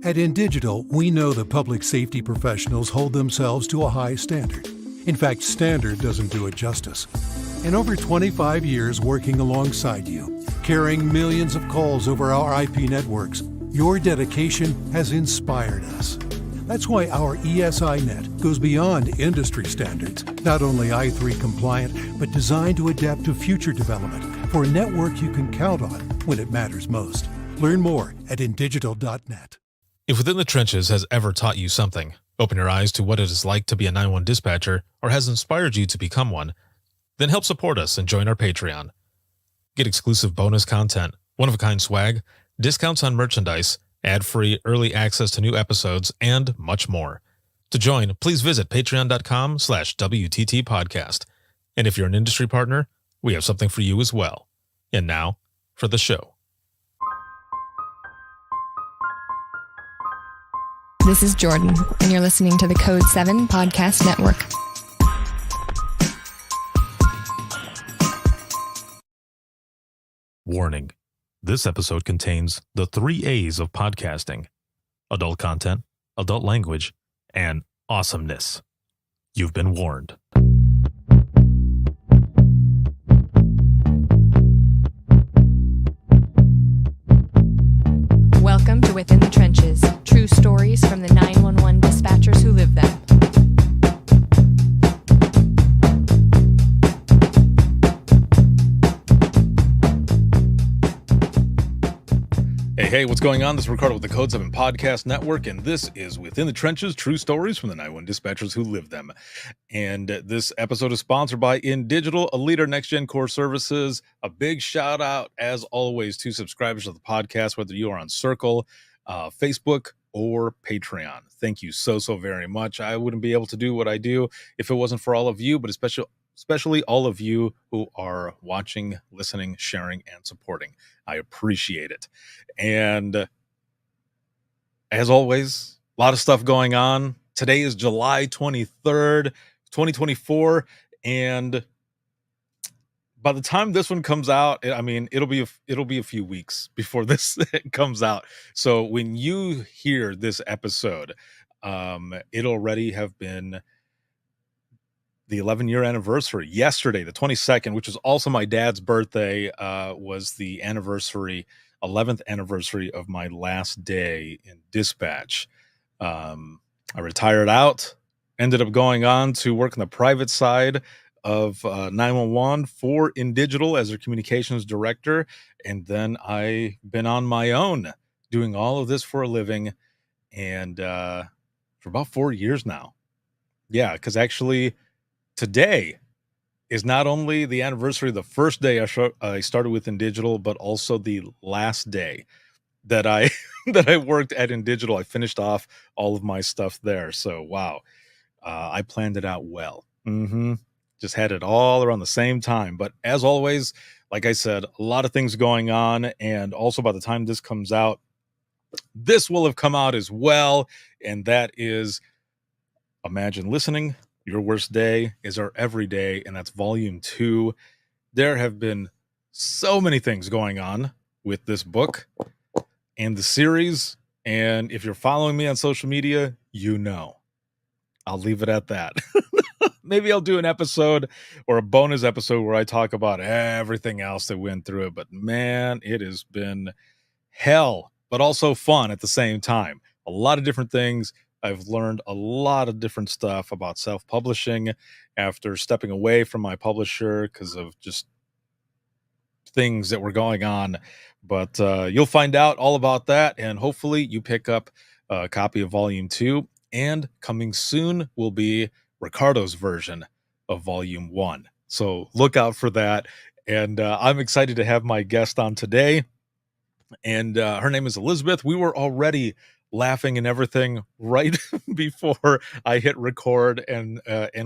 At InDigital, we know that public safety professionals hold themselves to a high standard. In fact, standard doesn't do it justice. In over 25 years working alongside you, carrying millions of calls over our IP networks, your dedication has inspired us. That's why our ESI Net goes beyond industry standards, not only i3 compliant, but designed to adapt to future development for a network you can count on when it matters most. Learn more at indigital.net. If Within the Trenches has ever taught you something, open your eyes to what it is like to be a 911 dispatcher, or has inspired you to become one, then help support us and join our Patreon. Get exclusive bonus content, one-of-a-kind swag, discounts on merchandise, ad-free early access to new episodes, and much more. To join, please visit patreon.com/WTT podcast. And if you're an industry partner, we have something for you as well. And now, for the show. This is Jordan, and you're listening to the Code 7 Podcast Network. Warning. This episode contains the 3 A's of podcasting: adult content, adult language, and awesomeness. You've been warned. Welcome to Within the Trenches, true stories from the 911 dispatchers who live them. Hey, what's going on? This is Ricardo with the Code 7 Podcast Network, and this is Within the Trenches, true stories from the 911 dispatchers who live them. And this episode is sponsored by InDigital, a leader in next-gen core services. A big shout out, as always, to subscribers of the podcast, whether you are on Circle, Facebook, or Patreon. Thank you so very much. I wouldn't be able to do what I do if it wasn't for all of you, but especially all of you who are watching, listening, sharing, and supporting. I appreciate it. And as always, a lot of stuff going on. Today is July 23rd, 2024. And by the time this one comes out, I mean, it'll be a few weeks before this comes out. So when you hear this episode, it'll already have been the 11-year anniversary. Yesterday, the 22nd, which was also my dad's birthday, was the 11th anniversary of my last day in dispatch. I retired out, ended up going on to work on the private side of 911 for InDigital as their communications director. And then I've been on my own doing all of this for a living, and for about 4 years now. Yeah, because actually today is not only the anniversary of the first day I started with InDigital, but also the last day that I that I worked at InDigital. I finished off all of my stuff there. So wow, I planned it out well. Just had it all around the same time. But as always, like I said, a lot of things going on, and also by the time this comes out, this will have come out as well, and that is Imagine Listening. Your Worst Day is Our Everyday, and that's volume 2. There have been so many things going on with this book and the series, and if you're following me on social media, you know. I'll leave it at that. Maybe I'll do an episode or a bonus episode where I talk about everything else that went through it, but man, it has been hell, but also fun at the same time. A lot of different things. I've learned a lot of different stuff about self-publishing after stepping away from my publisher because of just things that were going on. But you'll find out all about that, and hopefully you pick up a copy of Volume 2. And coming soon will be Ricardo's version of Volume 1. So look out for that. And I'm excited to have my guest on today. And her name is Elizabeth. We were already laughing and everything right before I hit record and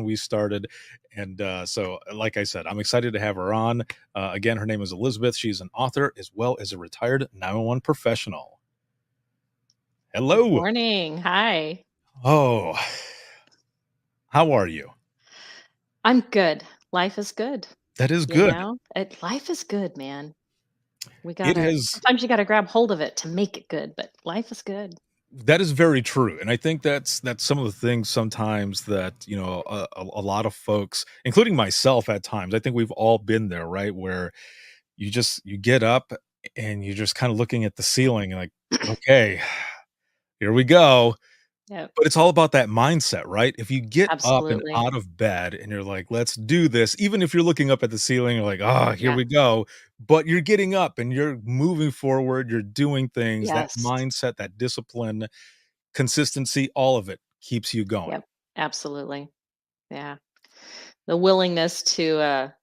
we started. And so, like I said, I'm excited to have her on. Again, her name is Elizabeth. She's an author as well as a retired 911 professional. Hello. Good morning. Hi. Oh, how are you? I'm good. Life is good. That is You good. know, life is good, man. It has Sometimes you gotta grab hold of it to make it good, but life is good. That is very true, and I think that's some of the things sometimes that, a lot of folks, including myself at times, I think we've all been there, right? Where you get up and you're just kinda looking at the ceiling and like, "Okay, here we go." Yep, But it's all about that mindset, right? If you get up and absolutely. out of bed and you're like, "Let's do this," even if you're looking up at the ceiling, you're like, "Ah, here Yeah. we go." But you're getting up and you're moving forward, you're doing things, that Yes. mindset, that discipline, consistency, all of it keeps you going. Yep. Absolutely. Yeah. The willingness to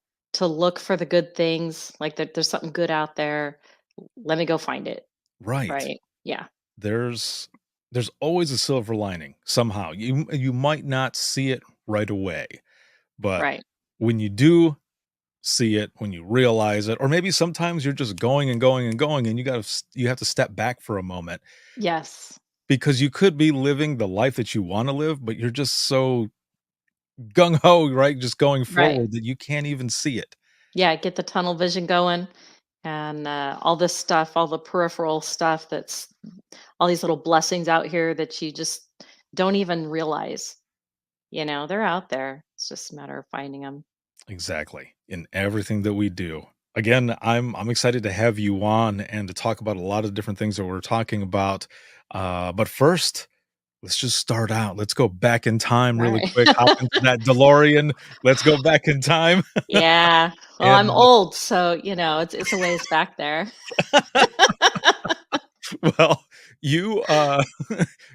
look for the good things, like there's something good out there. Let me go find it. Right. Right. Yeah. There's there's always a silver lining somehow. You might not see it right away, but Right. when you do see it, when you realize it, or maybe sometimes you're just going and going and going and you have to step back for a moment Yes. because you could be living the life that you want to live, but you're just so gung ho, right? Just going Right. forward that you can't even see it. Yeah, get the tunnel vision going and all this stuff, all the peripheral stuff that's all these little blessings out here that you just don't even realize. They're out there. It's just a matter of finding them. Exactly. In everything that we do. Again, I'm excited to have you on and to talk about a lot of different things that we're talking about. But first, let's just start out. Let's go back in time All really right. quick. Hop into that DeLorean. Let's go back in time. Yeah. Well, I'm And old, so it's a ways back there. well, you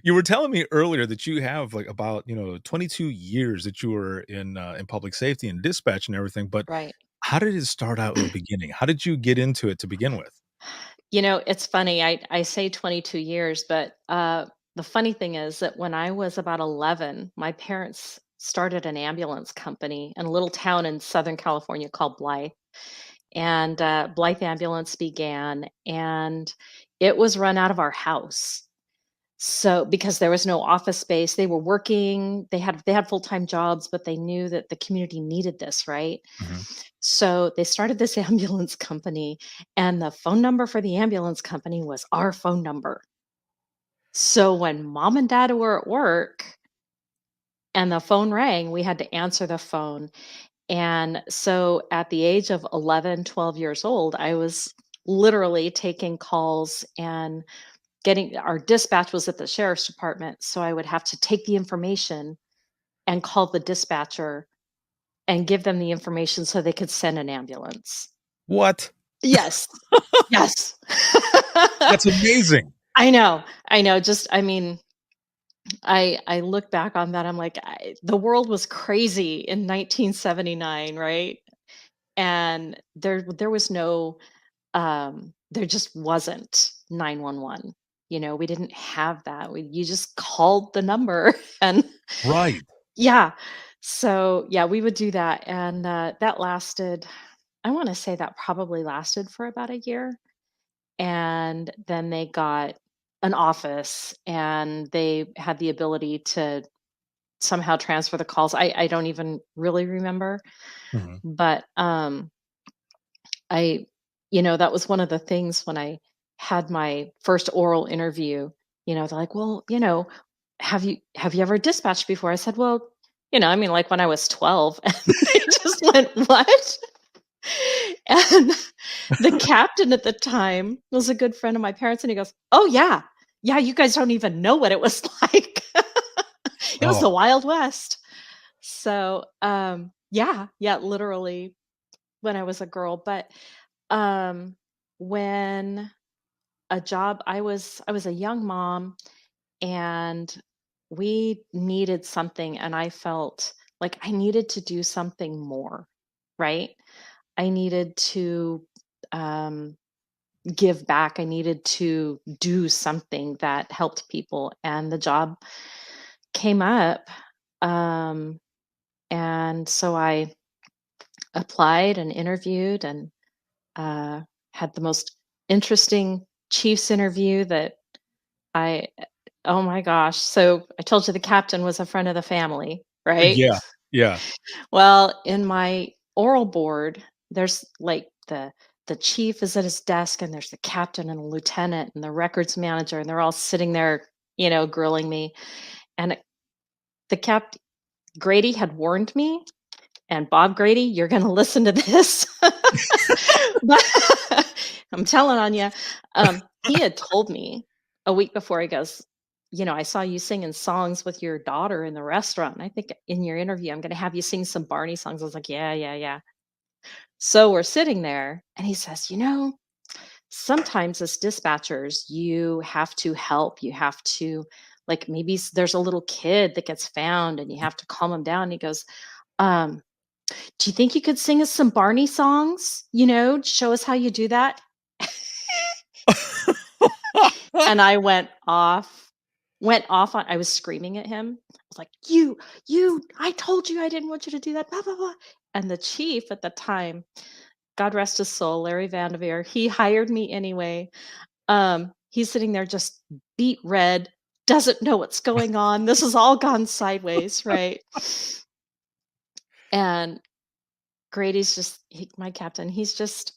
you were telling me earlier that you have like about 22 years that you were in public safety and dispatch and everything. But Right. how did it start out in the beginning? How did you get into it to begin with? It's funny. I say 22 years, but the funny thing is that when I was about 11, my parents started an ambulance company in a little town in Southern California called Blythe. And Blythe Ambulance began, and it was run out of our house. So because there was no office space, they were working, they had full-time jobs, but they knew that the community needed this, right? Mhm. So they started this ambulance company, and the phone number for the ambulance company was our phone number. So when mom and dad were at work and the phone rang, we had to answer the phone. And so at the age of 11, 12 years old, I was literally taking calls and getting our dispatch was at the sheriff's department. So I would have to take the information and call the dispatcher and give them the information so they could send an ambulance. What? Yes. Yes. That's amazing. I know. I know. Just, I mean, I look back on that. I'm like, the world was crazy in 1979, right? And there was no there just wasn't 911. We didn't have that. You just called the number and Right. yeah. So, yeah, we would do that and that lasted I want to say that probably lasted for about a year and then they got an office and they had the ability to somehow transfer the calls. I don't even really remember, Mhm. but I that was one of the things when I had my first oral interview, they're like, "Well, have you ever dispatched before?" I said, "Well, I mean, like when I was 12." And they just went, "What?" And the captain at the time was a good friend of my parents, and he goes, "Oh yeah. Yeah, you guys don't even know what it was like." It was Oh, the Wild West. So, yeah, yeah, literally when I was a girl, but um, when a job I was a young mom and we needed something and I felt like I needed to do something more, right? I needed to um give back. I needed to do something that helped people and the job came up and so I applied and interviewed and uh, had the most interesting Chiefs interview that I oh my gosh. So I told you the captain was a friend of the family, right? yeah, yeah. Well, in my oral board, there's like the chief is at his desk and there's the captain and the lieutenant and the records manager and they're all sitting there, grilling me. And the cap Grady had warned me, and Bob Grady, you're going to listen to this. But I'm telling on you. He had told me a week before, he goes, I saw you singing songs with your daughter in the restaurant. And I think in your interview, I'm going to have you sing some Barney songs. I was like, yeah, yeah, yeah. So we're sitting there, and he says, sometimes as dispatchers, you have to help. You have to, like, maybe there's a little kid that gets found and you have to calm him down. He goes, um, do you think you could sing us some Barney songs? Show us how you do that. And I went off I was screaming at him. I was like, I told you I didn't want you to do that, blah, blah, blah. And the chief at the time, God rest his soul, Larry Vanderveer, he hired me anyway. He's sitting there just beet red, doesn't know what's going on. This has all gone sideways, right? And Grady's my captain, he's just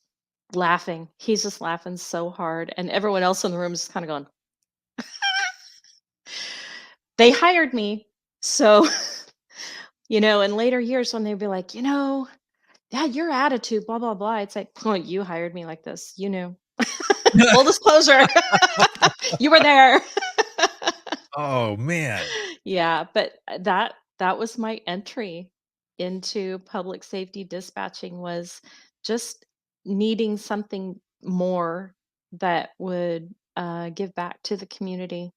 laughing. He's just laughing so hard. And everyone else in the room is kind of going, they hired me. So, in later years when they'd be like, yeah, your attitude, blah, blah, blah. It's like, oh, you hired me like this. You knew. Full disclosure. You were there. Oh man. Yeah, but that was my entry into public safety dispatching, was just needing something more that would give back to the community.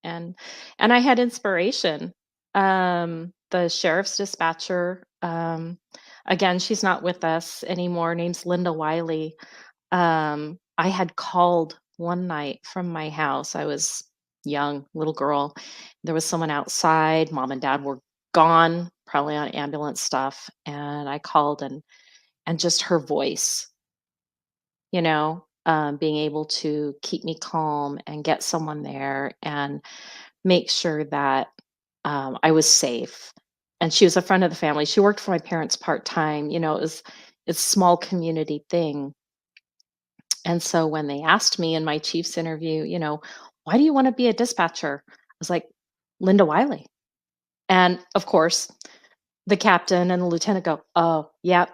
And I had inspiration. The sheriff's dispatcher, again, she's not with us anymore. Name's Linda Wiley. I had called one night from my house. I was young, little girl. There was someone outside. Mom and dad were gone, probably on ambulance stuff. And I called, and just her voice, being able to keep me calm and get someone there and make sure that I was safe. And she was a friend of the family. She worked for my parents part-time. It's a small community thing. And so when they asked me in my chief's interview, why do you want to be a dispatcher? I was like, Linda Wiley. And of course, the captain and the lieutenant go, oh, yep.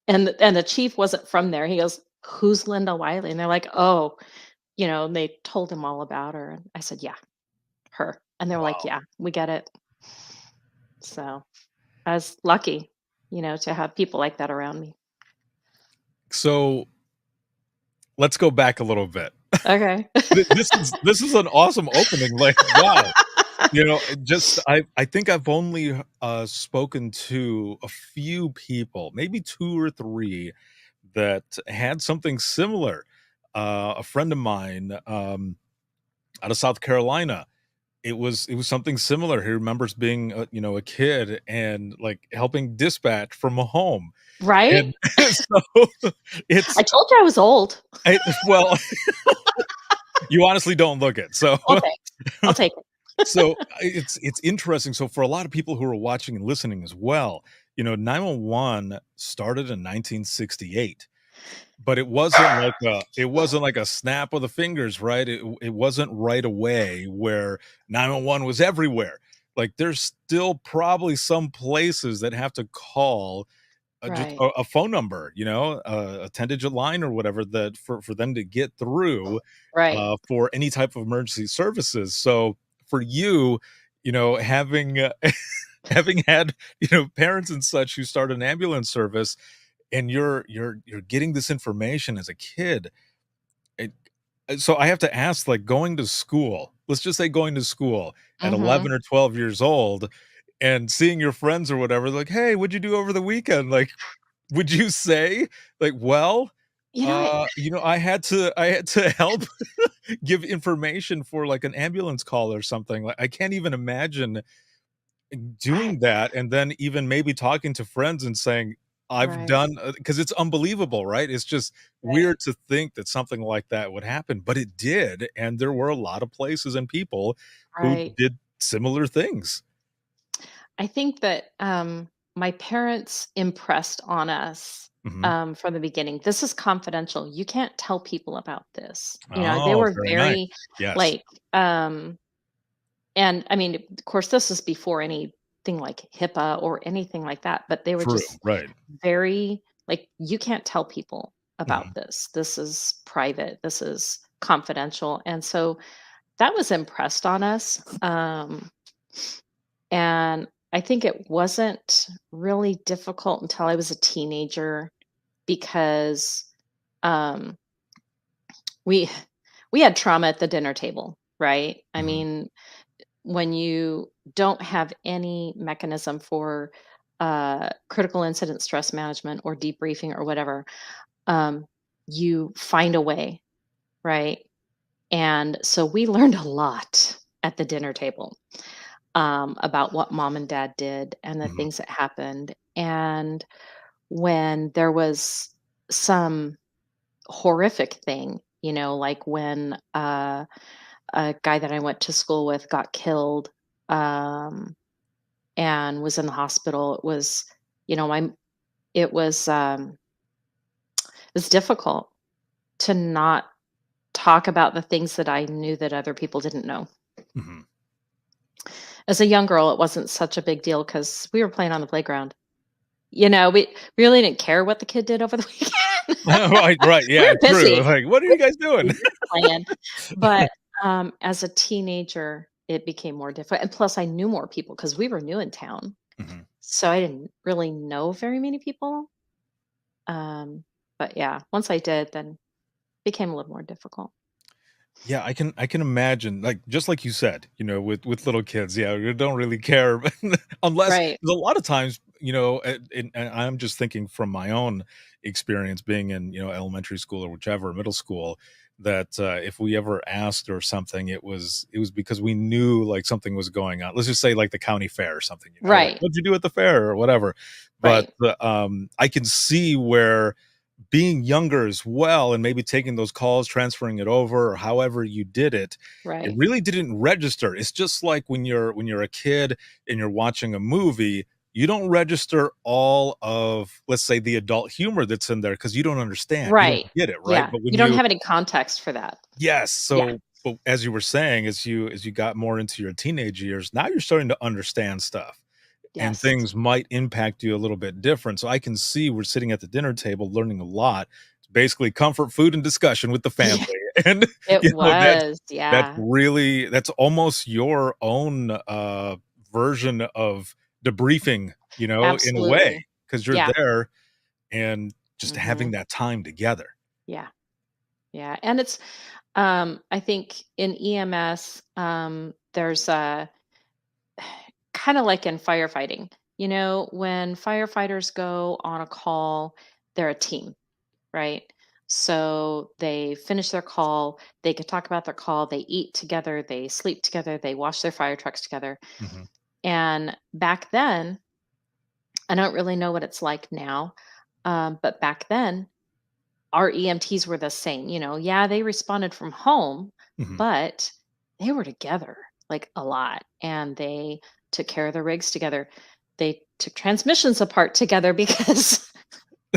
And the chief wasn't from there. He goes, who's Linda Wiley? And they're like, oh, and they told him all about her. And I said, yeah, her. And they were like, Wow. yeah, we get it. So I was lucky, to have people like that around me. So let's go back a little bit. Okay. This is an awesome opening. Like, wow. I think I've only spoken to a few people, maybe 2 or 3, that had something similar. A friend of mine out of South Carolina, it was something similar. He remembers being a kid and like helping dispatch from a home. Right? And so it's I told you I was old. well, you honestly don't look it. So Okay. I'll take it. so it's interesting. So for a lot of people who are watching and listening as well, 911 started in 1968. But it wasn't like a snap of the fingers, right? It wasn't right away where 911 was everywhere. Like there's still probably some places that have to call just Right. a phone number, a 10-digit line or whatever, that for them to get through Right. for any type of emergency services. So for you, having having had parents and such who started an ambulance service, and you're getting this information as a kid. So I have to ask, like, going to school, let's just say going to school at Mhm. 11 or 12 years old and seeing your friends or whatever, like, hey, what'd you do over the weekend? Like, would you say, like, well, I I had to help give information for like an ambulance call or something. Like, I can't even imagine I doing that, and then even maybe talking to friends and saying, "I've right. done," because it's unbelievable, right? It's just Right. weird to think that something like that would happen, but it did, and there were a lot of places and people who Right. did similar things. I think that my parents impressed on us Mhm. from the beginning. This is confidential. You can't tell people about this. They Oh, were very nice. very Yes. like, And I mean, of course, this is before anything like HIPAA or anything like that, but they were True, just right. very like, you can't tell people about Mhm, this. This is private. This is confidential. And so that was impressed on us. And I think it wasn't really difficult until I was a teenager because um, we we had trauma at the dinner table, right? I mhm, mean, when you don't have any mechanism for critical incident stress management or debriefing or whatever, um, you find a way, right? And so we learned a lot at the dinner table about what mom and dad did and the mhm, things that happened. And when there was some horrific thing, like when a guy that I went to school with got killed, um, and was in the hospital. It was, you know, my it was difficult to not talk about the things that I knew that other people didn't know. mhm. As a young girl, it wasn't such a big deal because we were playing on the playground. We really didn't care what the kid did over the weekend. Right, right, We yeah, were true, busy. like, "What are We you guys doing?" we were playing. But, as a teenager, it became more difficult, and plus I knew more people because we were new in town, Mhm. so I didn't really know very many people. Um, but yeah, once I did, then it became a little more difficult. Yeah, I can imagine, like, just like you said, with little kids, yeah, you don't really care unless Right, 'cause a lot of times, and I'm just thinking from my own experience being in, elementary school or whichever, middle school, that, if we ever asked or something, it was because we knew, like, something was going on. Let's just say, like, the county fair or something, like, right, "What'd you do at the fair?" or whatever. But, right, I can see where being younger as well and maybe taking those calls, transferring it over, or however you did it, it right, really didn't register. It's just like when you're a kid and you're watching a movie, you don't register all of, let's say, the adult humor that's in there because you don't understand. You don't right. get it, right? Yeah, But when you don't you have any context for that. yes, Yeah, so but as you were saying, as you got more into your teenage years, now you're starting to understand stuff and yes. things might impact you a little bit different. So I can see we're sitting at the dinner table learning a lot. It's basically comfort food and discussion with the family. Yeah, And it that's was, that's yeah, really that's almost your own version of debriefing, in a way, absolutely. because you're Yeah, there and just having mhm, that time together. yeah, yeah, and it's, I think in EMS, there's a kinda like in firefighting, when firefighters go on a call, they're a team, right? So they finish their call, they could talk about their call, they eat together, they sleep together, they wash their fire trucks together. Mhm. And back then, I don't really know what it's like now, but back then, our EMTs were the same. Yeah, they responded from home, Mhm. but they were together like a lot and they took care of the rigs together. They took transmissions apart together because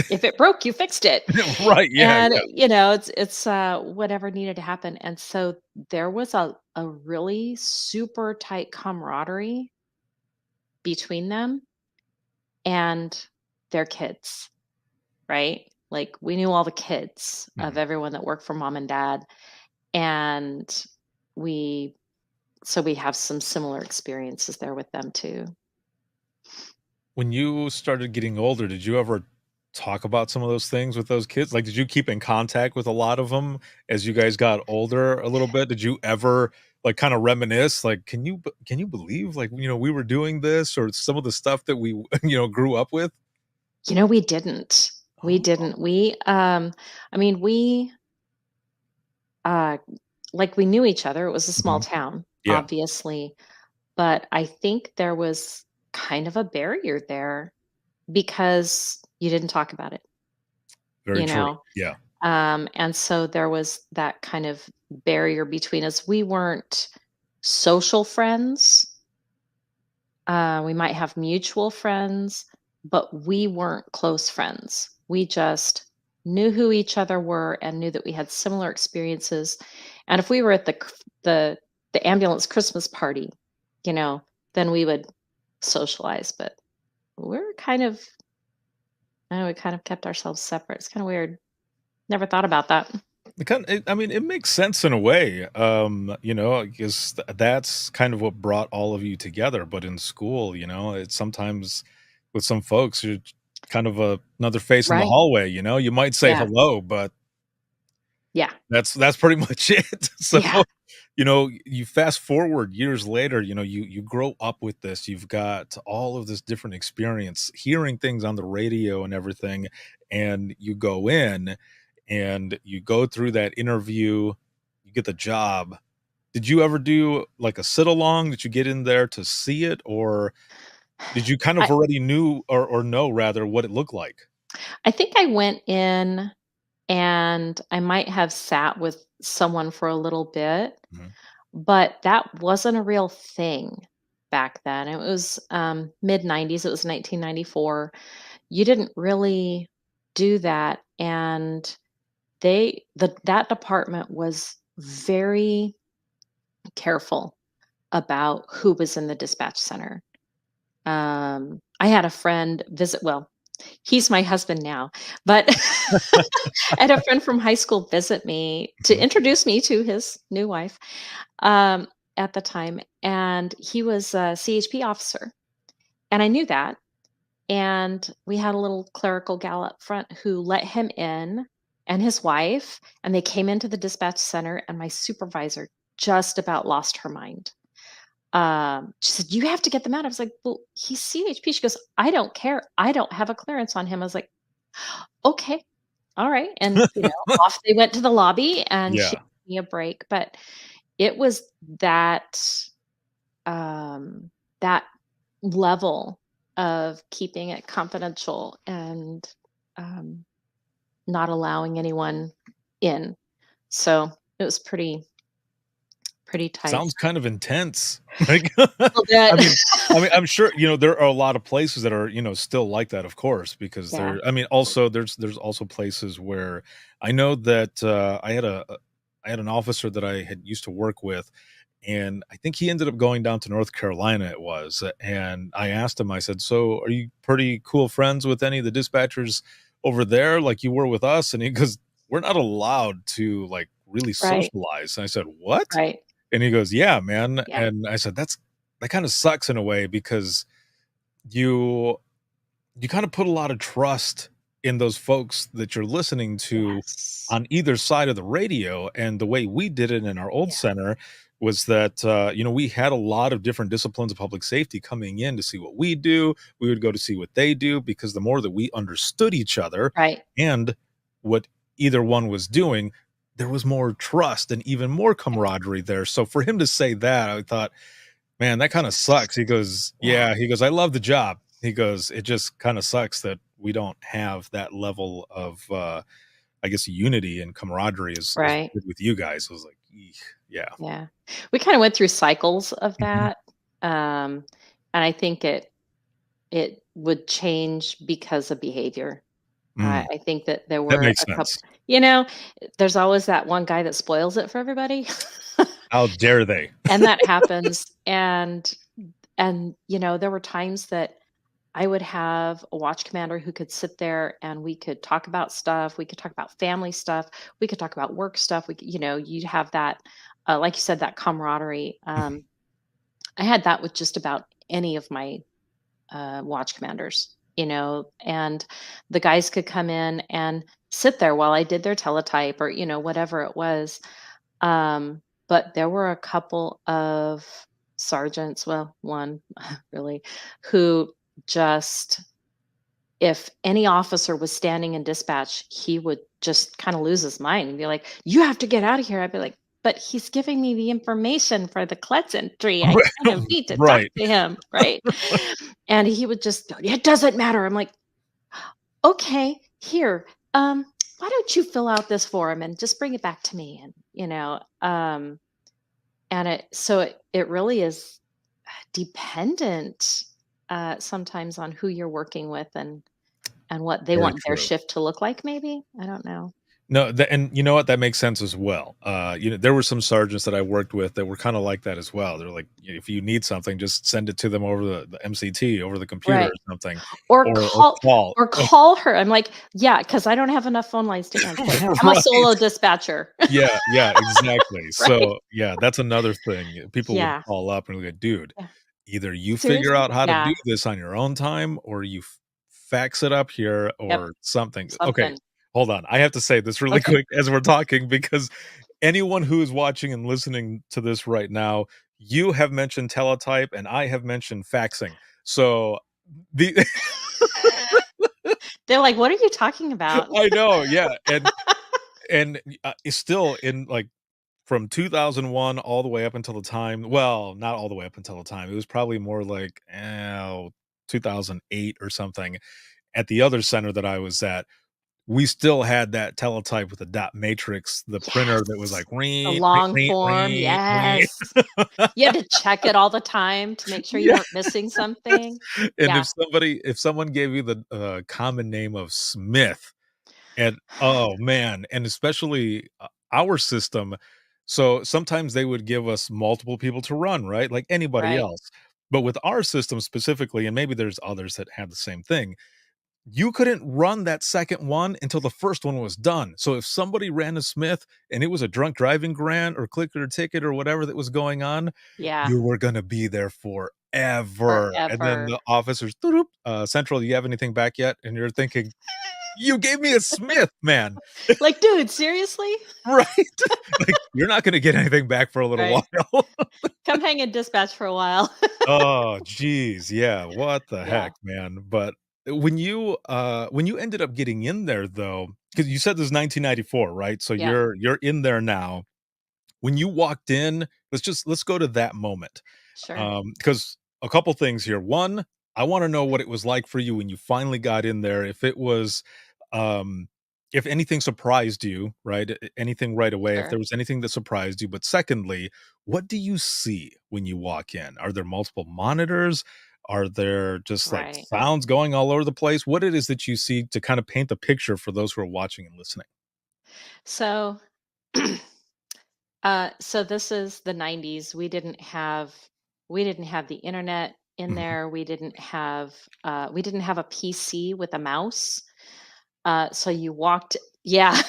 if it broke, you fixed it. Right, yeah, And yeah. it's whatever needed to happen. And so there was a really super tight camaraderie between them and their kids, right? Like we knew all the kids of Mhm. everyone that worked for mom and dad. And we we have some similar experiences there with them too. When you started getting older, did you ever talk about some of those things with those kids? Like, did you keep in contact with a lot of them as you guys got older a little bit? Did you ever, like, kinda reminisce? Like, can you believe, like, we were doing this or some of the stuff that we, grew up with? We didn't. We Oh, didn't. I mean, uh like we knew each other. It was a small mhm. town, Yeah, obviously, but I think there was kind of a barrier there because you didn't talk about it, very you true. know? Yeah. And so there was that kind of barrier between us. We weren't social friends. We might have mutual friends, but we weren't close friends. We just knew who each other were and knew that we had similar experiences. And if we were at the ambulance Christmas party, then we would socialize. But we're kind of, I don't know, we kind of kept ourselves separate. It's kind of weird. Never thought about that. I mean, it makes sense in a way, because that's kind of what brought all of you together. But in school, it's sometimes with some folks, you're kind of another face in the Right. hallway. You might say Yeah. hello, but Yeah. that's pretty much it. So, Yeah. you fast forward years later, you grow up with this. You've got all of this different experience, hearing things on the radio and everything, and you go in and you go through that interview, you get the job. Did you ever do like a sit along? Did you get in there to see it, or did you kind of I, already knew or know rather what it looked like? I think I went in and I might have sat with someone for a little bit, Mhm. but that wasn't a real thing back then. It was mid 90s, it was 1994. You didn't really do that. And that department was very careful about who was in the dispatch center. I had a friend visit, well, he's my husband now, but I had a friend from high school visit me to Mhm. introduce me to his new wife, um, at the time, and he was a CHP officer, and I knew that, and we had a little clerical gal up front who let him in and his wife, and they came into the dispatch center, and my supervisor just about lost her mind. She said, "You have to get them out." I was like, "Well, he's CHP." She goes, "I don't care. I don't have a clearance on him." I was like, "Okay. All right." And, off they went to the lobby and she Yeah. gave me a break, but it was that, um, that level of keeping it confidential and, um, not allowing anyone in. So, it was pretty tight. Sounds kind of intense. Like, A little bit. I'm sure, there are a lot of places that are, still like that, of course, because Yeah. also there's also places where I know that I had an officer that I had used to work with, and I think he ended up going down to North Carolina, it was. And I asked him, I said, "So are you pretty cool friends with any of the dispatchers over there like you were with us?" And he goes, "We're not allowed to like really Right, socialize." And I said, "What?" right. And he goes, "Yeah, man." Yeah. And I said, that kind of sucks in a way because you you kind of put a lot of trust in those folks that you're listening to Yes. on either side of the radio. And the way we did it in our old Yeah. center was that we had a lot of different disciplines of public safety coming in to see what we do. We would go to see what they do, because the more that we understood each other Right. and what either one was doing, there was more trust and even more camaraderie there. So for him to say that, I thought, man, that kinda sucks. He goes, Yeah. "Yeah," he goes, "I love the job." He goes, "It just kinda sucks that we don't have that level of, I guess, unity and camaraderie as Right. we did with you guys." I was like, "Eek." Yeah. Yeah. We kinda went through cycles of Mhm. that, and I think it would change because of behavior. I Mm, I think that there that were makes a sense. couple. There's always that one guy that spoils it for everybody, How dare they? and that happens, there were times that I would have a watch commander who could sit there and we could talk about stuff. We could talk about family stuff. We could talk about work stuff. You'd have that, like you said, that camaraderie. I had that with just about any of my watch commanders, and the guys could come in and sit there while I did their teletype or, whatever it was. But there were a couple of sergeants, well, one really, who just, if any officer was standing in dispatch, he would just kind of lose his mind and be like, "You have to get out of here." I'd be like, "But he's giving me the information for the Klutz entry. I kind of need to talk Right. to him, right?" And he would just go, "It doesn't matter." I'm like, "Okay, here. Why don't you fill out this form and just bring it back to me?" And it really is dependent sometimes on who you're working with and what they Very want their true. shift to look like, maybe? I don't know. No, and you know what? That makes sense as well. There were some sergeants that I worked with that were kind of like that as well. They're like, if you need something, just send it to them over the MCT, over the computer or Right. something, Or or call call. or call her. I'm like, "Yeah, because I don't have enough phone lines to answer. I'm a Right. solo dispatcher." Yeah, yeah, exactly. Right? So, yeah, that's another thing. People would Yeah. call up and be like, "Dude, Yeah. either you figure Seriously? out how to do Yeah. this on your own time or you fax it up here Yep. or something." Okay, Something. hold on. I have to say this really Okay. quick as we're talking because anyone who is watching and listening to this right now, you have mentioned teletype and I have mentioned faxing. So the They're like, "What are you talking about?" I know, yeah, and it's still in like from 2001 all the way up until the time, well, not all the way up until the time, it was probably more like, 2008 or something. At the other center that I was at, we still had that teletype with the dot matrix, the printer that was Yes. like, The "Ring, ring, long ring, form, ring, ring." yes. You had to check it all the time to make sure you Yes, weren't missing something. and Yeah. if someone gave you the, common name of Smith, and oh, man, and especially, our system, so sometimes they would give us multiple people to run, right, like anybody Right. else. But with our system specifically, and maybe there's others that have the same thing, you couldn't run that second one until the first one was done. So if somebody ran a Smith and it was a drunk driving grant or click it or ticket or whatever that was going on, Yeah. you were gonna be there forever. And then Forever. the officers, "Doop, Central, do you have anything back yet?" And you're thinking, "You gave me a Smith, man." Like, "Dude, seriously?" Right? Like, you're not gonna get anything back for a little Right. while. "Come hang in dispatch for a while." Oh, geez, yeah, what the Yeah. heck, man, but when you ended up getting in there though, because you said this is 1994, right? So Yeah. you're in there now. When you walked in, let's go to that moment, Sure. because a couple things here. One, I wanna know what it was like for you when you finally got in there, if it was, um if anything surprised you, right? Anything right away, if there Sure. was anything that surprised you, but secondly, what do you see when you walk in? Are there multiple monitors? Are there just, like, Right. sounds going all over the place? What it is that you see to kinda paint the picture for those who are watching and listening? So, so this is the 90s. We didn't have the internet in Mhm. there. We didn't have a PC with a mouse. So you walked, yeah,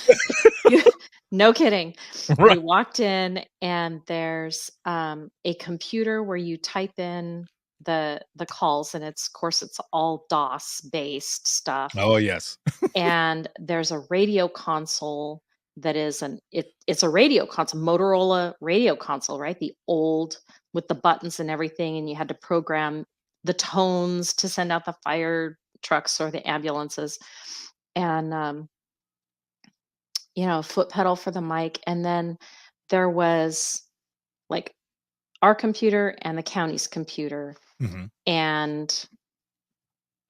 you, no kidding. Right. You walked in and there's a computer where you type in the calls, and it's, of course, it's all DOS based stuff. Oh, yes. And there's a radio console that is it's a radio console, Motorola radio console, right? The old, with the buttons and everything, and you had to program the tones to send out the fire trucks or the ambulances. And foot pedal for the mic. And then there was, like, our computer and the county's computer. Mhm. And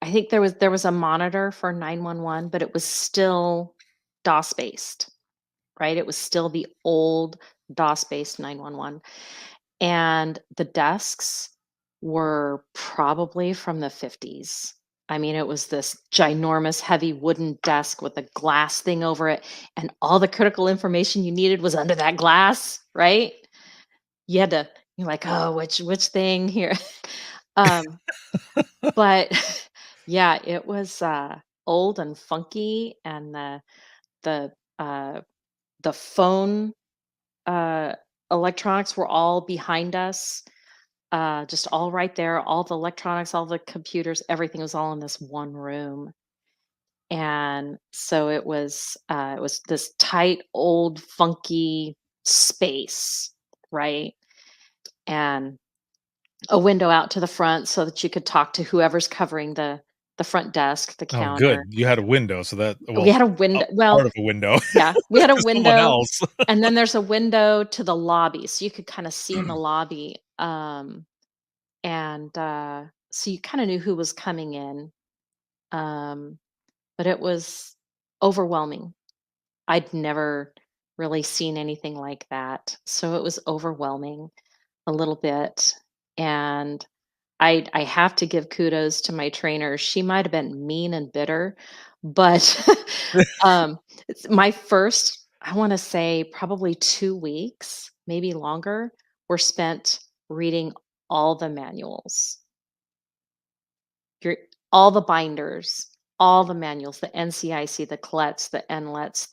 I think there was a monitor for 911, but it was still DOS based, right? It was still the old DOS based 911. And the desks were probably from the 50s. I mean, it was this ginormous, heavy wooden desk with a glass thing over it, and all the critical information you needed was under that glass, right? You had to, you're like, oh, which thing here? um, but yeah, it was old and funky, and the uh, the phone uh, electronics were all behind us, just all right there. All the electronics, all the computers, everything was all in this one room. And so it was this tight, old, funky space, right? And a window out to the front so that you could talk to whoever's covering the front desk, the Oh, good. counter. You had a window, so that We well, had a a window. part Well, of a window yeah, we had a to someone window, else. and then there's a window to the lobby, so you could kinda see in the lobby, and, so you kinda knew who was coming in, um, but it was overwhelming. I'd never really seen anything like that, so it was overwhelming a little bit. And I have to give kudos to my trainer. She might have been mean and bitter, but um, my first, I want to say probably 2 weeks, maybe longer, were spent reading all the manuals, your all the binders, all the manuals, the NCIC, the CLETs, the NLETs,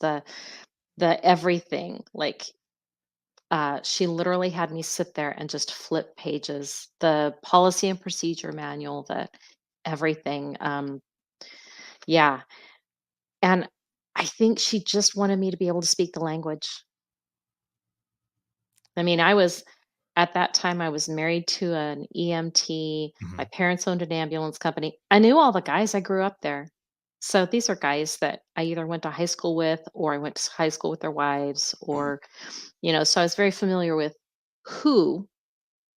the everything. Like she literally had me sit there and just flip pages, the policy and procedure manual, the everything. Yeah. And I think she just wanted me to be able to speak the language. I mean, I was at that time, I was married to an EMT. My Mhm. parents owned an ambulance company. I knew all the guys. I grew up there. So these are guys that I either went to high school with or I went to high school with their wives or, so I was very familiar with who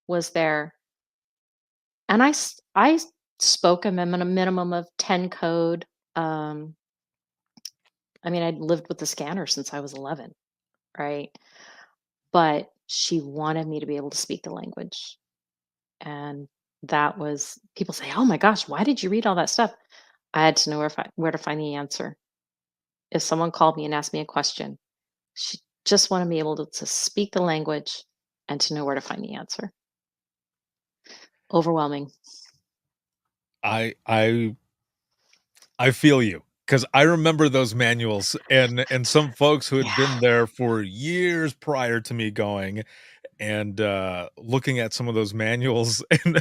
was there. And I spoke a minimum of 10 code. Um, I mean, I'd lived with the scanner since I was 11, right? But she wanted me to be able to speak the language. And that was people say, "Oh my gosh, why did you read all that stuff?" I had to know where to find the answer. If someone called me and asked me a question, she just wanted me able to speak the language and to know where to find the answer. Overwhelming. I I I feel you because I remember those manuals and some folks who had Yeah. been there for years prior to me going and, looking at some of those manuals, and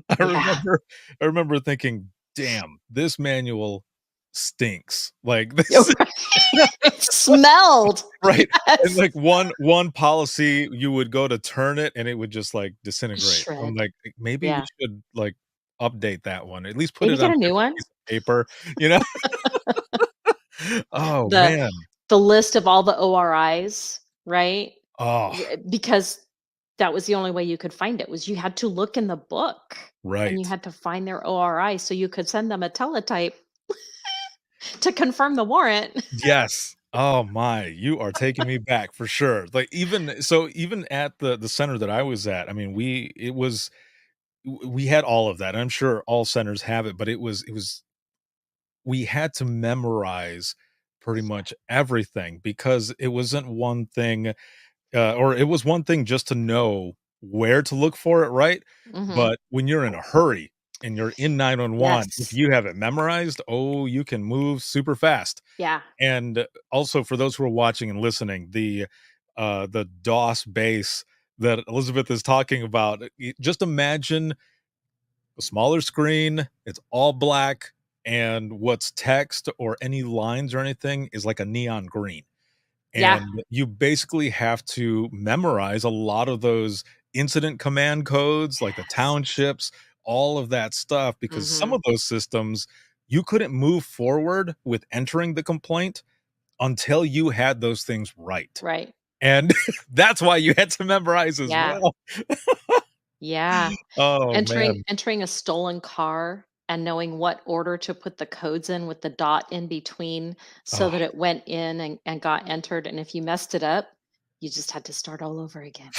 I Yeah. remember I remember thinking, "Damn, this manual stinks." Like, You're this right. It smelled. right, and, Yes. like, one policy, you would go to turn it, and it would just, like, disintegrate. I'm Shred. like, "Maybe we Yeah. should, like, update that one, at least put Maybe it get on a a new different one. piece of paper," you know? Oh, The man. the list of all the ORIs, right? Oh, Because that was the only way you could find it, was you had to look in the book, and you right. had to find their ORI so you could send them a teletype to confirm the warrant. Yes. Oh my, you are taking me back for sure. Like, even at the center that I was at, I mean, we had all of that. I'm sure all centers have it, but it was we had to memorize pretty Yeah. much everything because it wasn't one thing, or it was one thing just to know where to look for it, right? Mhm. But when you're in a hurry and you're in 911, if Yes. you have it memorized, oh, you can move super fast. Yeah. And also for those who are watching and listening, the DOS base that Elizabeth is talking about, just imagine a smaller screen, it's all black, and what's text or any lines or anything is like a neon green. Yeah. And you basically have to memorize a lot of those incident command codes, like the Yes. townships, all of that stuff, because some Mhm. of those systems, you couldn't move forward with entering the complaint until you had those things right. Right. And that's why you had to memorize as Yeah. well. Yeah. Oh, man. Entering a stolen car and knowing what order to put the codes in with the dot in between so Oh. that it went in and got entered, and if you messed it up, you just had to start all over again.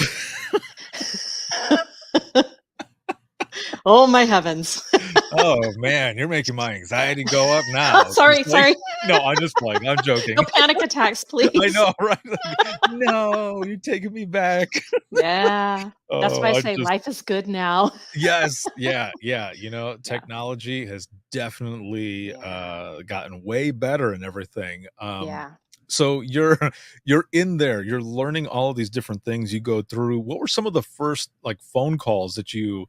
Oh my heavens. Oh, man, you're making my anxiety go up now. Just Sorry, like sorry. no, I'm just playing, I'm joking. No panic attacks, I please. know, right? Like, "No, you're taking me back." Yeah. That's why I Oh, I say just life is good now. yes, yeah, yeah, Yeah. technology has definitely, Yeah. gotten way better and everything, Yeah. so you're you're in there, you're learning all of these different things you go through. What were some of the first, like, phone calls that you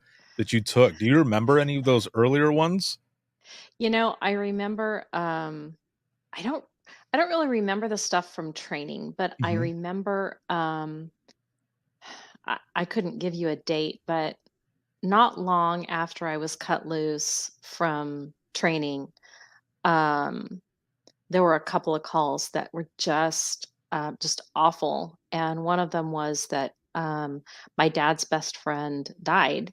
took? Do you remember any of those earlier ones? I remember, I don't I don't really remember the stuff from training, but I Mhm. remember, I couldn't give you a date, but not long after I was cut loose from training, um, there were a couple of calls that were just awful, and one of them was that, my dad's best friend died,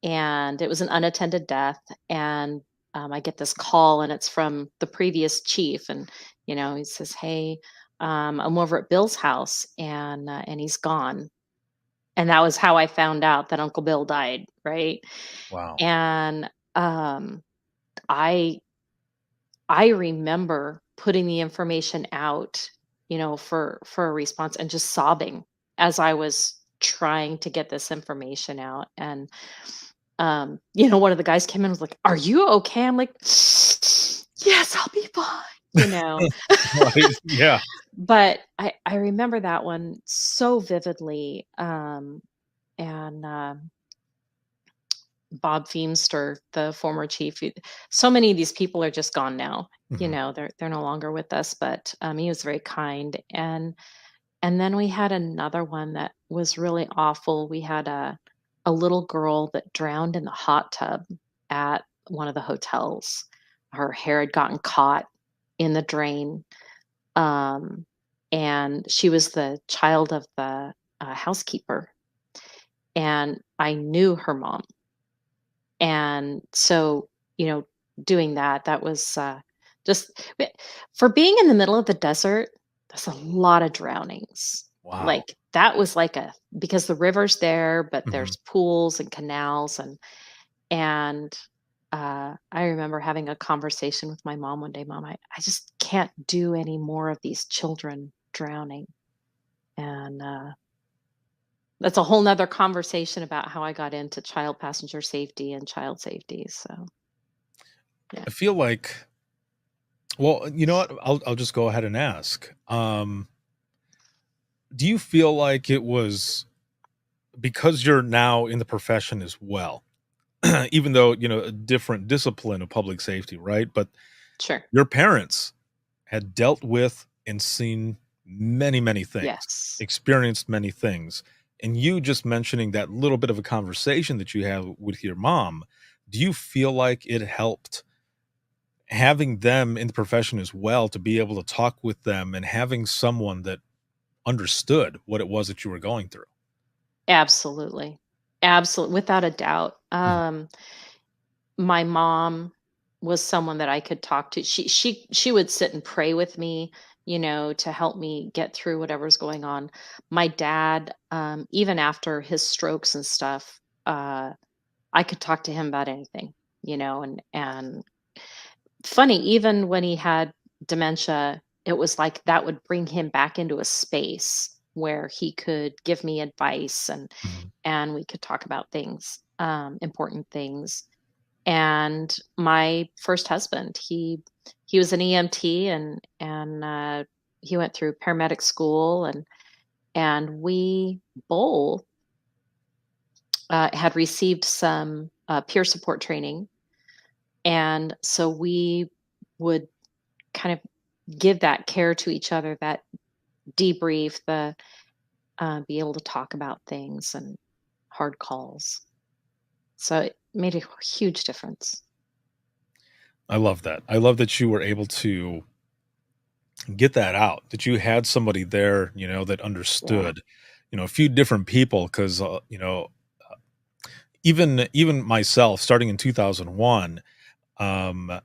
and it was an unattended death, and, I get this call, and it's from the previous chief, and, he says, "Hey, I'm over at Bill's house, and he's gone." And that was how I found out that Uncle Bill died, right? Wow. And, I I remember putting the information out, for a response and just sobbing as I was trying to get this information out. And one of the guys came in and was like, "Are you okay?" I'm like, "Yes, I'll be fine." You know. Right. Yeah. But I remember that one so vividly. And Bob Feimster, the former chief. So many of these people are just gone now. Mhm. They're no longer with us. But he was very kind. And then we had another one that was really awful. We had a little girl that drowned in the hot tub at one of the hotels. Her hair had gotten caught in the drain. Um, and she was the child of the housekeeper. And I knew her mom. And so, doing that was just for being in the middle of the desert, that's a lot of drownings. Wow. Like that was like because the river's there, but Mhm. there's pools and canals and I remember having a conversation with my mom one day. Mom, I just can't do any more of these children drowning. And that's a whole nother conversation about how I got into child passenger safety and child safety. So yeah. I feel like, well, you know what? I'll just go ahead and ask. Do you feel like it was because you're now in the profession as well, even though, a different discipline of public safety, right? But Sure. your parents had dealt with and seen many, many things, Yes. experienced many things. And you just mentioning that little bit of a conversation that you have with your mom, do you feel like it helped having them in the profession as well to be able to talk with them and having someone that understood what it was that you were going through? Absolutely. Absolutely. Without a doubt. Mhm. My mom was someone that I could talk to. She would sit and pray with me, to help me get through whatever's going on. My dad, even after his strokes and stuff, I could talk to him about anything, and funny, even when he had dementia, it was like that would bring him back into a space where he could give me advice Mhm. and we could talk about things, important things. And my first husband, he was an EMT and he went through paramedic school and we both had received some peer support training, and so we would kind of give that care to each other, that debrief, the be able to talk about things and hard calls. So it made a huge difference. I love that. I love that you were able to get that out, that you had somebody there, that Yeah. understood, a few different people. Cause, even myself starting in 2001, um,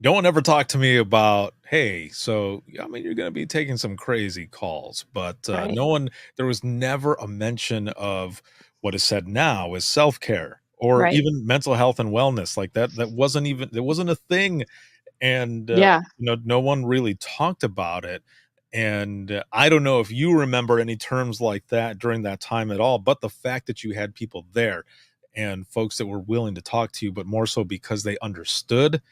no one ever talked to me about, hey, so I mean, you're going to be taking some crazy calls, but Right. no one, there was never a mention of what is said now is self care or Right. even mental health and wellness like that. That wasn't even, there wasn't a thing. And, Yeah. no one really talked about it. And I don't know if you remember any terms like that during that time at all, but the fact that you had people there and folks that were willing to talk to you, but more so because they understood,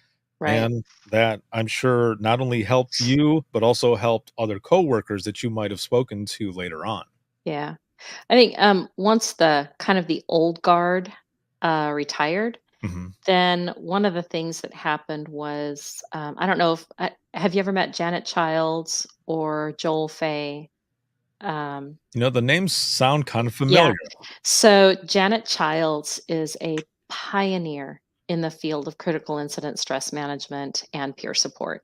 Right. man, that I'm sure not only helped you, but also helped other coworkers that you might have spoken to later on. Yeah. I think once the kind of the old guard retired, Mhm. then one of the things that happened was I don't know if have you ever met Janet Childs or Joel Fay? Um, The names sound kind of yeah. familiar. So Janet Childs is a pioneer in the field of critical incident stress management and peer support.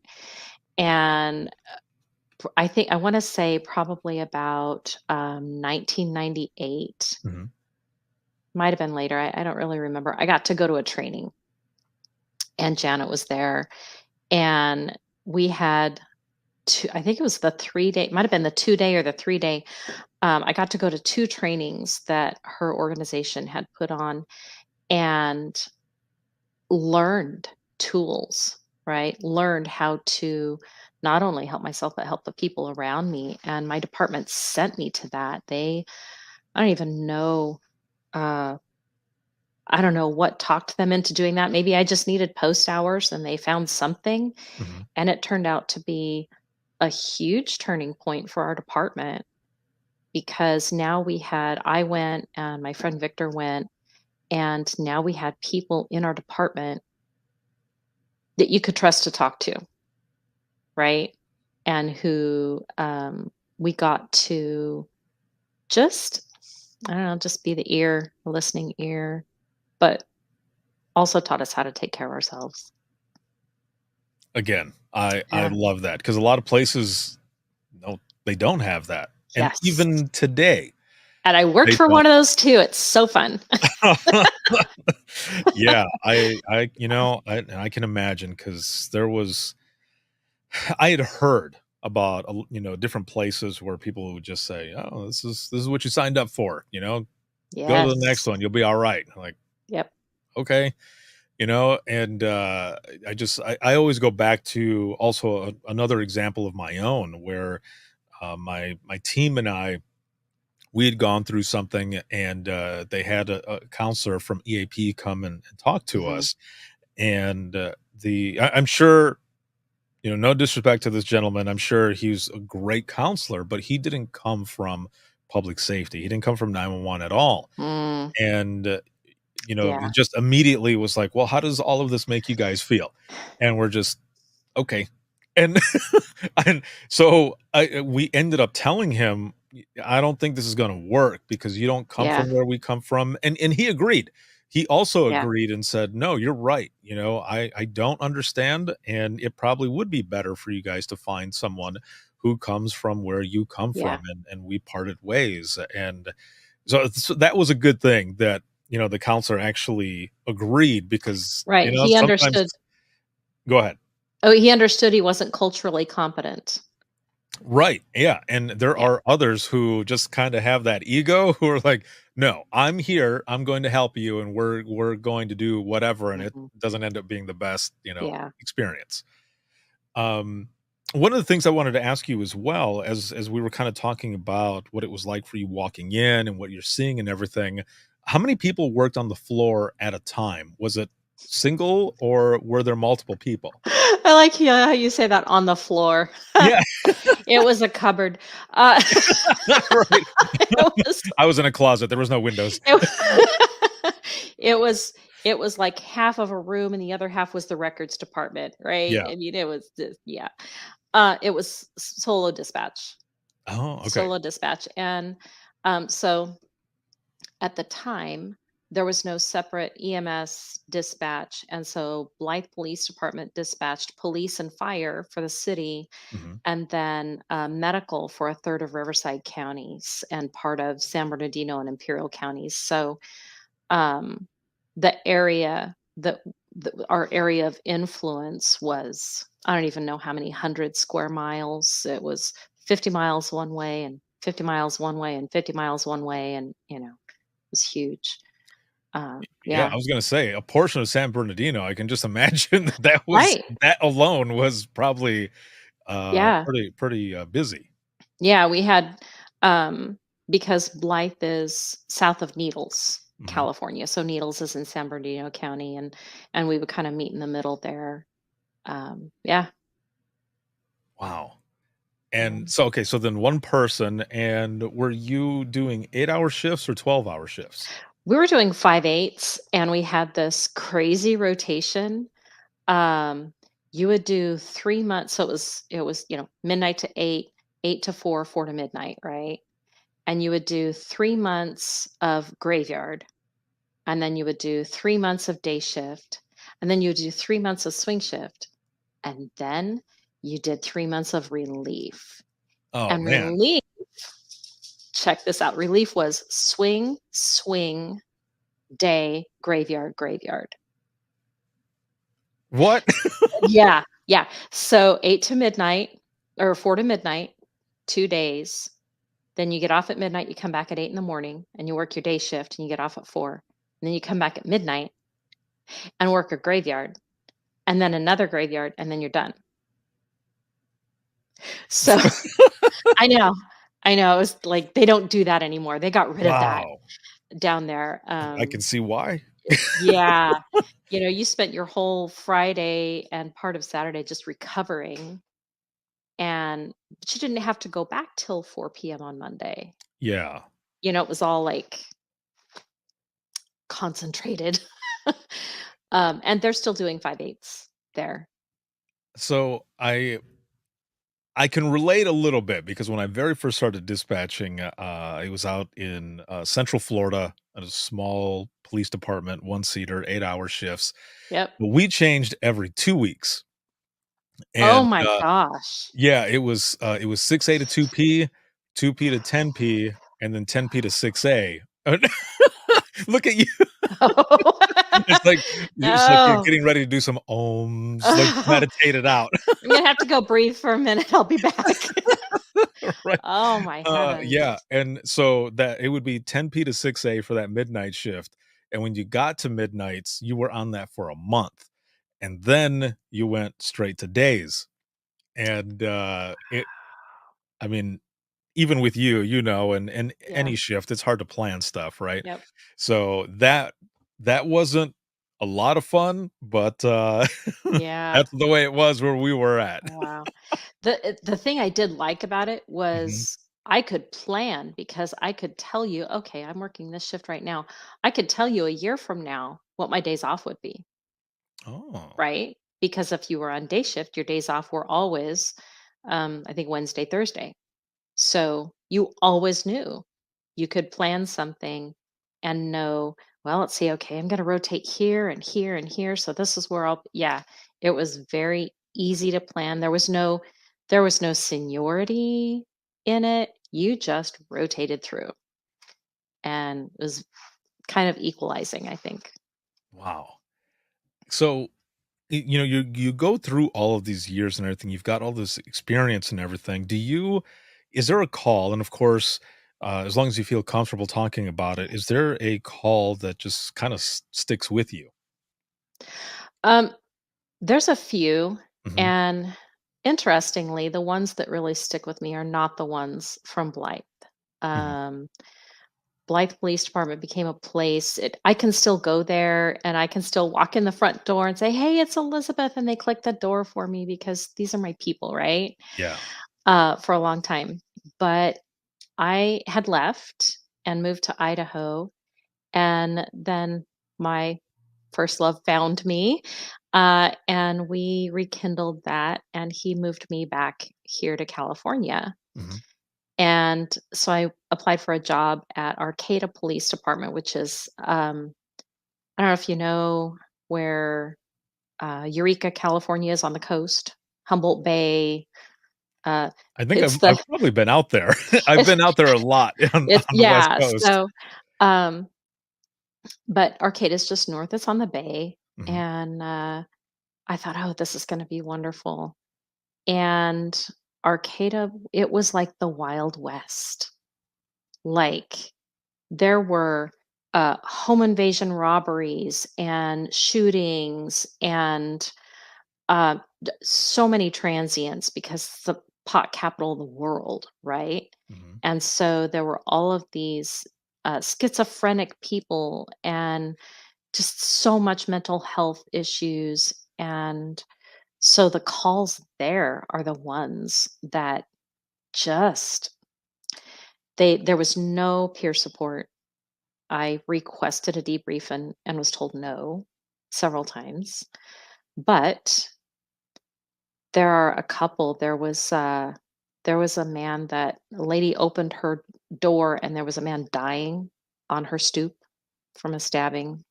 And I think I want to say probably about 1998, Mhm. might have been later. I don't really remember. I got to go to a training and Janet was there. And we had I think it was the 3-day, might have been the 2-day or the 3-day. I got to go to 2 trainings that her organization had put on and learned tools, right? Learned how to not only help myself, but help the people around me. And my department sent me to that. I don't even know, uh, I don't know what talked them into doing that. Maybe I just needed post hours and they found something. Mhm. And it turned out to be a huge turning point for our department because now I went and my friend Victor went, and now we had people in our department that you could trust to talk to, right? And who we got to just, I don't know, just be the listening ear, but also taught us how to take care of ourselves. Again, I Yeah. love that because a lot of places, no, they don't have that, and Yes. even today, And I worked they for don't. one of those too. It's so fun. Yeah, I can imagine because there was I had heard about, different places where people would just say, "Oh, this is what you signed up for, go to the next Yes. one, you'll be alright." I'm like, Yep. "Okay." And I always go back to also another example of my own where my team and we had gone through something, and they had a counselor from EAP come and talk to Mhm. us. And I'm sure, no disrespect to this gentleman, I'm sure he's a great counselor, but he didn't come from public safety. He didn't come from 911 at all. Mm, And he yeah. just immediately was like, "Well, how does all of this make you guys feel?" And we're just, "Okay." And and so we ended up telling him, "I don't think this is gonna work because you don't come Yeah. from where we come from." And he agreed. He also Yeah. agreed and said, "No, you're right. I don't understand, and it probably would be better for you guys to find someone who comes from where you come Yeah. from." And we parted ways. And so that was a good thing that, the counselor actually agreed because, Right. He sometimes. understood. Go ahead. Oh, he understood he wasn't culturally competent. Right, yeah, and there Yeah. are others who just kinda have that ego who are like, "No, I'm here, I'm going to help you, and we're going to do whatever," and it Mhm. doesn't end up being the best, Yeah. experience. Um, One of the things I wanted to ask you as well, as we were kinda talking about what it was like for you walking in and what you're seeing and everything, how many people worked on the floor at a time? Was it single, or were there multiple people? I like how you say that, on the floor. Yeah, It was a cupboard. Uh, right. it was I was in a closet, there was no windows. it it was it was like half of a room and the other half was the records department, right? Yeah. I mean, it was just, yeah. It was solo dispatch. Oh, okay. Solo dispatch. And so at the time, there was no separate EMS dispatch. And so Blythe Police Department dispatched police and fire for the city, Mhm. and then medical for a third of Riverside counties and part of San Bernardino and Imperial counties. So um, the area that our area of influence was, I don't even know how many 100 square miles. It was 50 miles one way and 50 miles one way and 50 miles one way. And, it was huge. Yeah, Yeah. I was gonna say, a portion of San Bernardino, I can just imagine Right. that alone was probably, Yeah. pretty, busy. Yeah. We had, because Blythe is south of Needles, Mhm. California. So Needles is in San Bernardino County, and we would kind of meet in the middle there. Yeah. Wow. Yeah. And so, okay, so then one person, and were you doing 8-hour shifts or 12-hour shifts? We were doing 5/8s and we had this crazy rotation. Um, you would do 3 months, so it was, midnight to 8, 8 to 4, 4 to midnight, right? And you would do 3 months of graveyard, and then you would do 3 months of day shift, and then you would do 3 months of swing shift, and then you did 3 months of relief. Oh, And man. relief, check this out, relief was swing, swing, day, graveyard, graveyard. What? Yeah, yeah. So 8 to midnight, or 4 to midnight, 2 days. Then you get off at midnight, you come back at 8 in the morning, and you work your day shift, and you get off at 4. And then you come back at midnight and work a graveyard, and then another graveyard, and then you're done. So I know, I know, it was like, they don't do that anymore. They got rid of that Wow. down there. I can see why. Yeah, you spent your whole Friday and part of Saturday just recovering, but you didn't have to go back till 4 PM on Monday. Yeah. It was all, like, concentrated. And they're still doing 5/8 there. So I can relate a little bit because when I very first started dispatching, I was out in Central Florida at a small police department, one seater, 8-hour shifts. Yep. But we changed every 2 weeks, Oh and my gosh. yeah, it was 6A to 2P, 2P to 10P, and then 10P to 6A. Look at you! It's like you're No. getting ready to do some ohms, like meditate it out, I'm gonna have to go breathe for a minute. I'll be back. right? Oh my Yeah, heavens. and so that it would be 10P to 6A for that midnight shift, and when you got to midnights, you were on that for a month, and then you went straight to days, and, it I mean, even with you, and Yeah. any shift, it's hard to plan stuff, right? Yep. So that wasn't a lot of fun, but, Yeah. that's the way it was where we were at. Wow. The thing I did like about it Mhm. was I could plan because I could tell you, okay, I'm working this shift right now. I could tell you a year from now what my days off would be, Oh. right? Because if you were on day shift, your days off were always, I think, Wednesday, Thursday. So you always knew you could plan something and know, well, let's see, okay, I'm going to rotate here and here and here. So this is where yeah, it was very easy to plan. There was no seniority in it. You just rotated through and it was kind of equalizing, I think. Wow. So, you go through all of these years and everything, you've got all this experience and everything. Is there a call, and of course, as long as you feel comfortable talking about it, is there a call that just kinda sticks with you? Um, there's a few, Mhm, and interestingly, the ones that really stick with me are not the ones from Blythe. mhm. Um, Blythe Police Department became a place I can still go there, and I can still walk in the front door and say, "Hey, it's Elizabeth," and they click the door for me because these are my people, right? Yeah. For a long time. But I had left and moved to Idaho, and then my first love found me, and we rekindled that, and he moved me back here to California. Mhm. And so I applied for a job at Arcata Police Department, which is, I don't know if you know where Eureka, California is on the coast, Humboldt Bay. Uh, I think it's I've the, probably been out there. I've it's, been out there a lot it's, on the West yeah. Coast. Um, but Arcata is just north, it's on the bay. Mhm. And I thought, oh, this is going to be wonderful. And Arcata, it was like the Wild West. Like, there were home invasion robberies and shootings and so many transients because it's the pot capital of the world, right? Mhm. And so there were all of these schizophrenic people and just so much mental health issues. And so the calls there are the ones that just there was no peer support. I requested a debrief and was told no several times. But there are a couple. There was a man that a lady opened her door and there was a man dying on her stoop from a stabbing.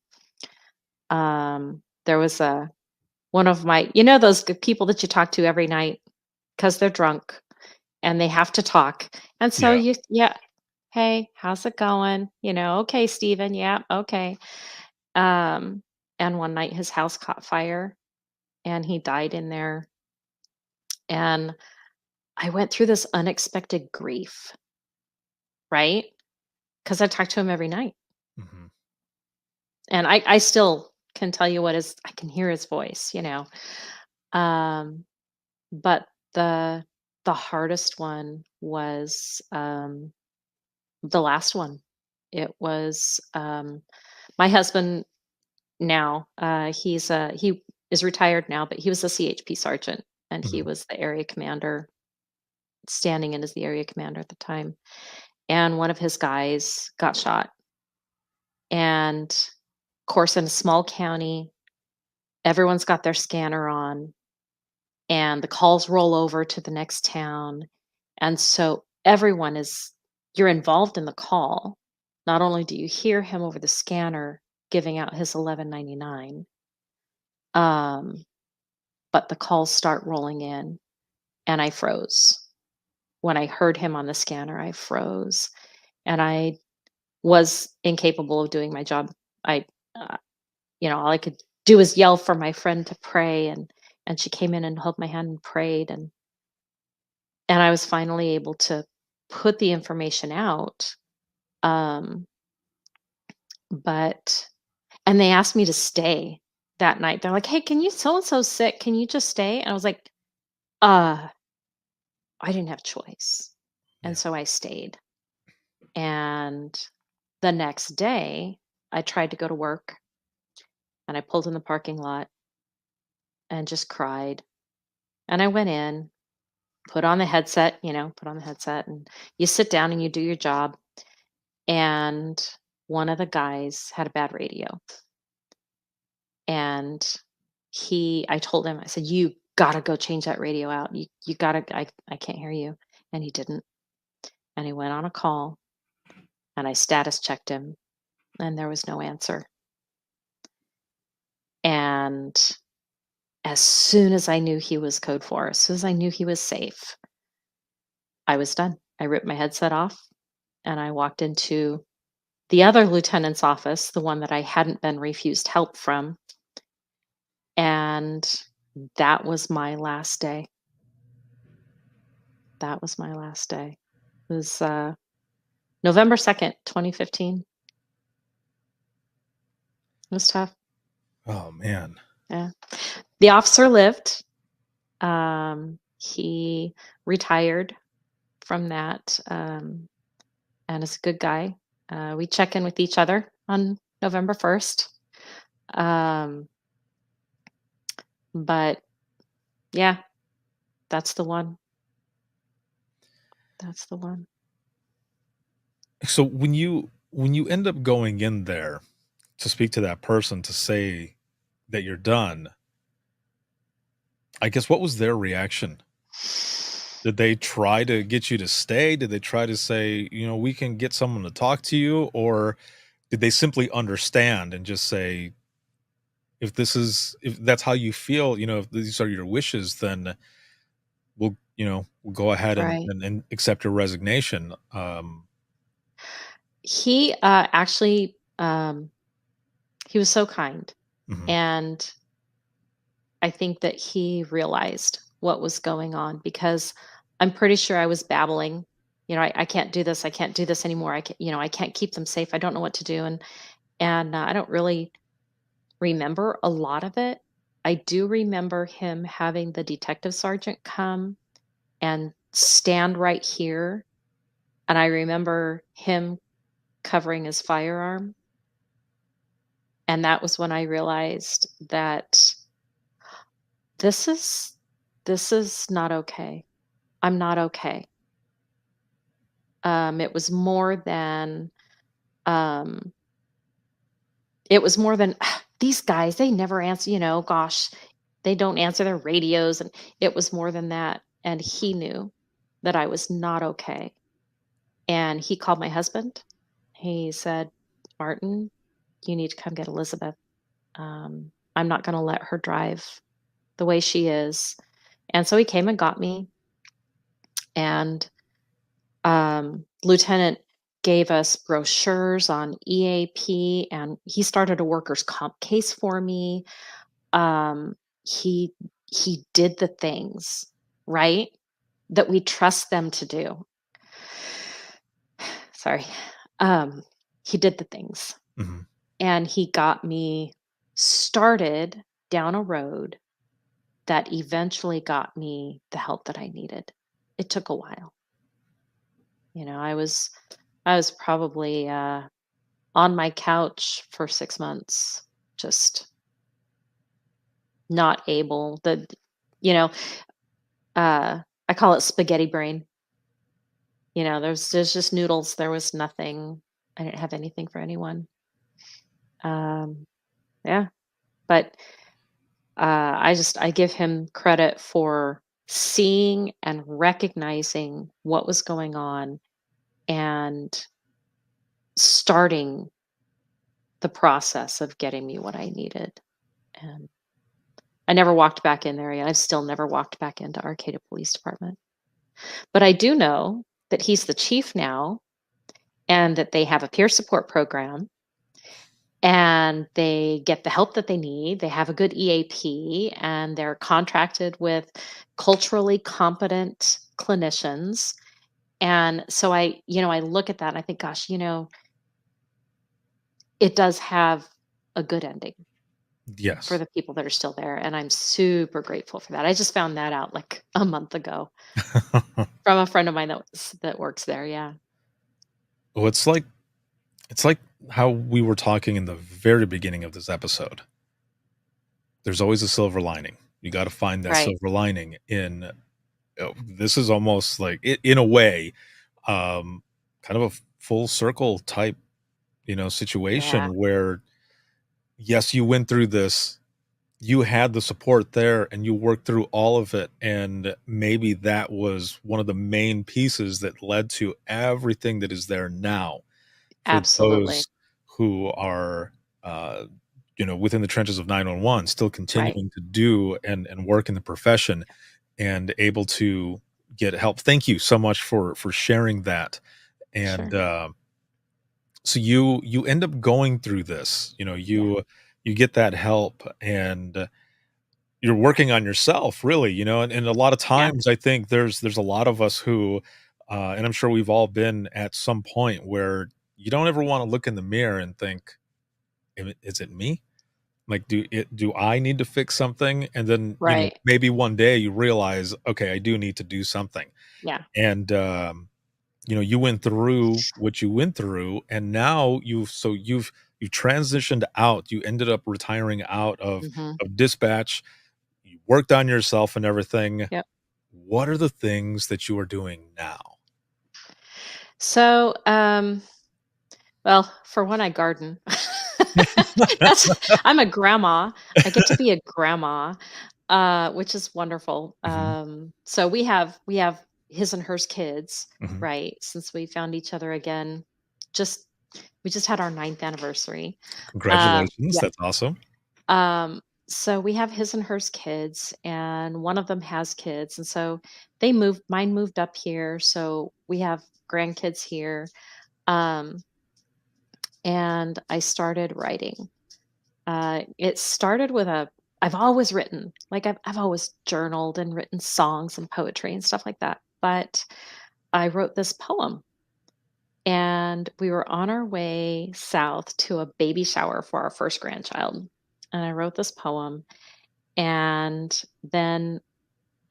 There was a one of my those people that you talk to every night because they're drunk and they have to talk. And so Yeah. yeah, hey, how's it going? Okay, Steven, yeah, okay. Um, and one night his house caught fire and he died in there. And I went through this unexpected grief, right? Because I talked to him every night. Mhm. And I still can tell you I can hear his voice, you know. Um, but the hardest one was the last one. It was my husband now. He is retired now, but he was a CHP sergeant and he Mhm. was the area commander, standing in as the area commander at the time. And one of his guys got shot. And of course, in a small county, everyone's got their scanner on and the calls roll over to the next town. And so you're involved in the call. Not only do you hear him over the scanner giving out his 1199, um, but the calls start rolling in and I froze. When I heard him on the scanner, I froze and I was incapable of doing my job. I, uh, all I could do was yell for my friend to pray and she came in and held my hand and prayed and I was finally able to put the information out. Um, but and they asked me to stay that night. They're like, "Hey, can you so and so sick? Can you just stay?" And I was like, "Uh, I didn't have a choice." And Yeah. so I stayed. And the next day, I tried to go to work and I pulled in the parking lot and just cried. And I went in, put on the headset and you sit down and you do your job. And one of the guys had a bad radio. And I told him, I said, "You gotta go change that radio out. You gotta, I can't hear you." And he didn't. And he went on a call and I status checked him and there was no answer. And as soon as I knew he was code 4, as soon as I knew he was safe, I was done. I ripped my headset off and I walked into the other lieutenant's office, the one that I hadn't been refused help from. And that was my last day. That was my last day. It was November 2nd, 2015. It was tough. Oh man. Yeah. The officer lived. He retired from that, and is a good guy. We check in with each other on November 1st. Um, but yeah, that's the one. That's the one. So when you end up going in there to speak to that person to say that you're done, I guess what was their reaction? Did they try to get you to stay? Did they try to say, we can get someone to talk to you? Or did they simply understand and just say, if that's how you feel, if these are your wishes, then we'll go ahead and Right. and accept your resignation. He actually, he was so kind. Mhm. And I think that he realized what was going on because I'm pretty sure I was babbling. I can't do this. I can't do this anymore. I can't keep them safe. I don't know what to do. And I don't really remember a lot of it. I do remember him having the detective sergeant come and stand right here. And I remember him covering his firearm. And that was when I realized that this is this is not okay. I'm not okay. It was more than um it was more than these guys, they never answer, gosh, they don't answer their radios and it was more than that. And he knew that I was not okay. And he called my husband. He said, "Martin, you need to come get Elizabeth. I'm not going to let her drive the way she is." And so he came and got me. And Lieutenant gave us brochures on EAP and he started a workers' comp case for me. Um, he he did the things, right? that we trust them to do. Sorry. He did the things, Mhm. and he got me started down a road that eventually got me the help that I needed. It took a while. I was probably on my couch for 6 months, just not able. You know, I call it spaghetti brain. There's just noodles. There was nothing. I didn't have anything for anyone. Um, yeah, but I give him credit for seeing and recognizing what was going on and starting the process of getting me what I needed. And I never walked back in there yet. I've still never walked back into Arcata Police Department. But I do know that he's the chief now and that they have a peer support program and they get the help that they need. They have a good EAP and they're contracted with culturally competent clinicians. And so I look at that and I think, gosh, it does have a good ending for Yes. the people that are still there. And I'm super grateful for that. I just found that out like a month ago from a friend of mine that works there. Yeah. Well, it's like how we were talking in the very beginning of this episode. There's always a silver lining. You got to find that Right. silver lining in this is almost like in a way kind of a full circle type, Yeah. situation where yes, you went through this, you had the support there and you worked through all of it, and maybe that was one of the main pieces that led to everything that is there now for Absolutely. those who are uh within the trenches of 911, still Right. continuing to do and work in the profession and able to get help. Thank you so much for sharing that. And Sure. so you end up going through this, Yeah. you get that help, and you're working on yourself, really, and a lot of Yeah. times I think there's a lot of us who and I'm sure we've all been at some point where you don't ever want to look in the mirror and think, Is it me? Like, do I need to fix something?" And then, Right. maybe one day you realize, "Okay, I do need to do something." Yeah. And, you went through what you went through, and now you've transitioned out. You ended up retiring out of Hmm. dispatch. You worked on yourself and everything. Yep. What are the things that you are doing now? So, well, for one, I garden. That's I'm a grandma. I get to be a grandma, which is wonderful. Mhm, So we have his and hers kids, mhm. right? Since we found each other again, just we just had our ninth anniversary. Congratulations, Yeah. that's awesome. Um, so we have his and hers kids, and one of them has kids, and so mine moved up here, so we have grandkids here. Um, and I started writing. It started with I've always written, like I've always journaled and written songs and poetry and stuff like that. But I wrote this poem, and we were on our way south to a baby shower for our first grandchild. And I wrote this poem, and then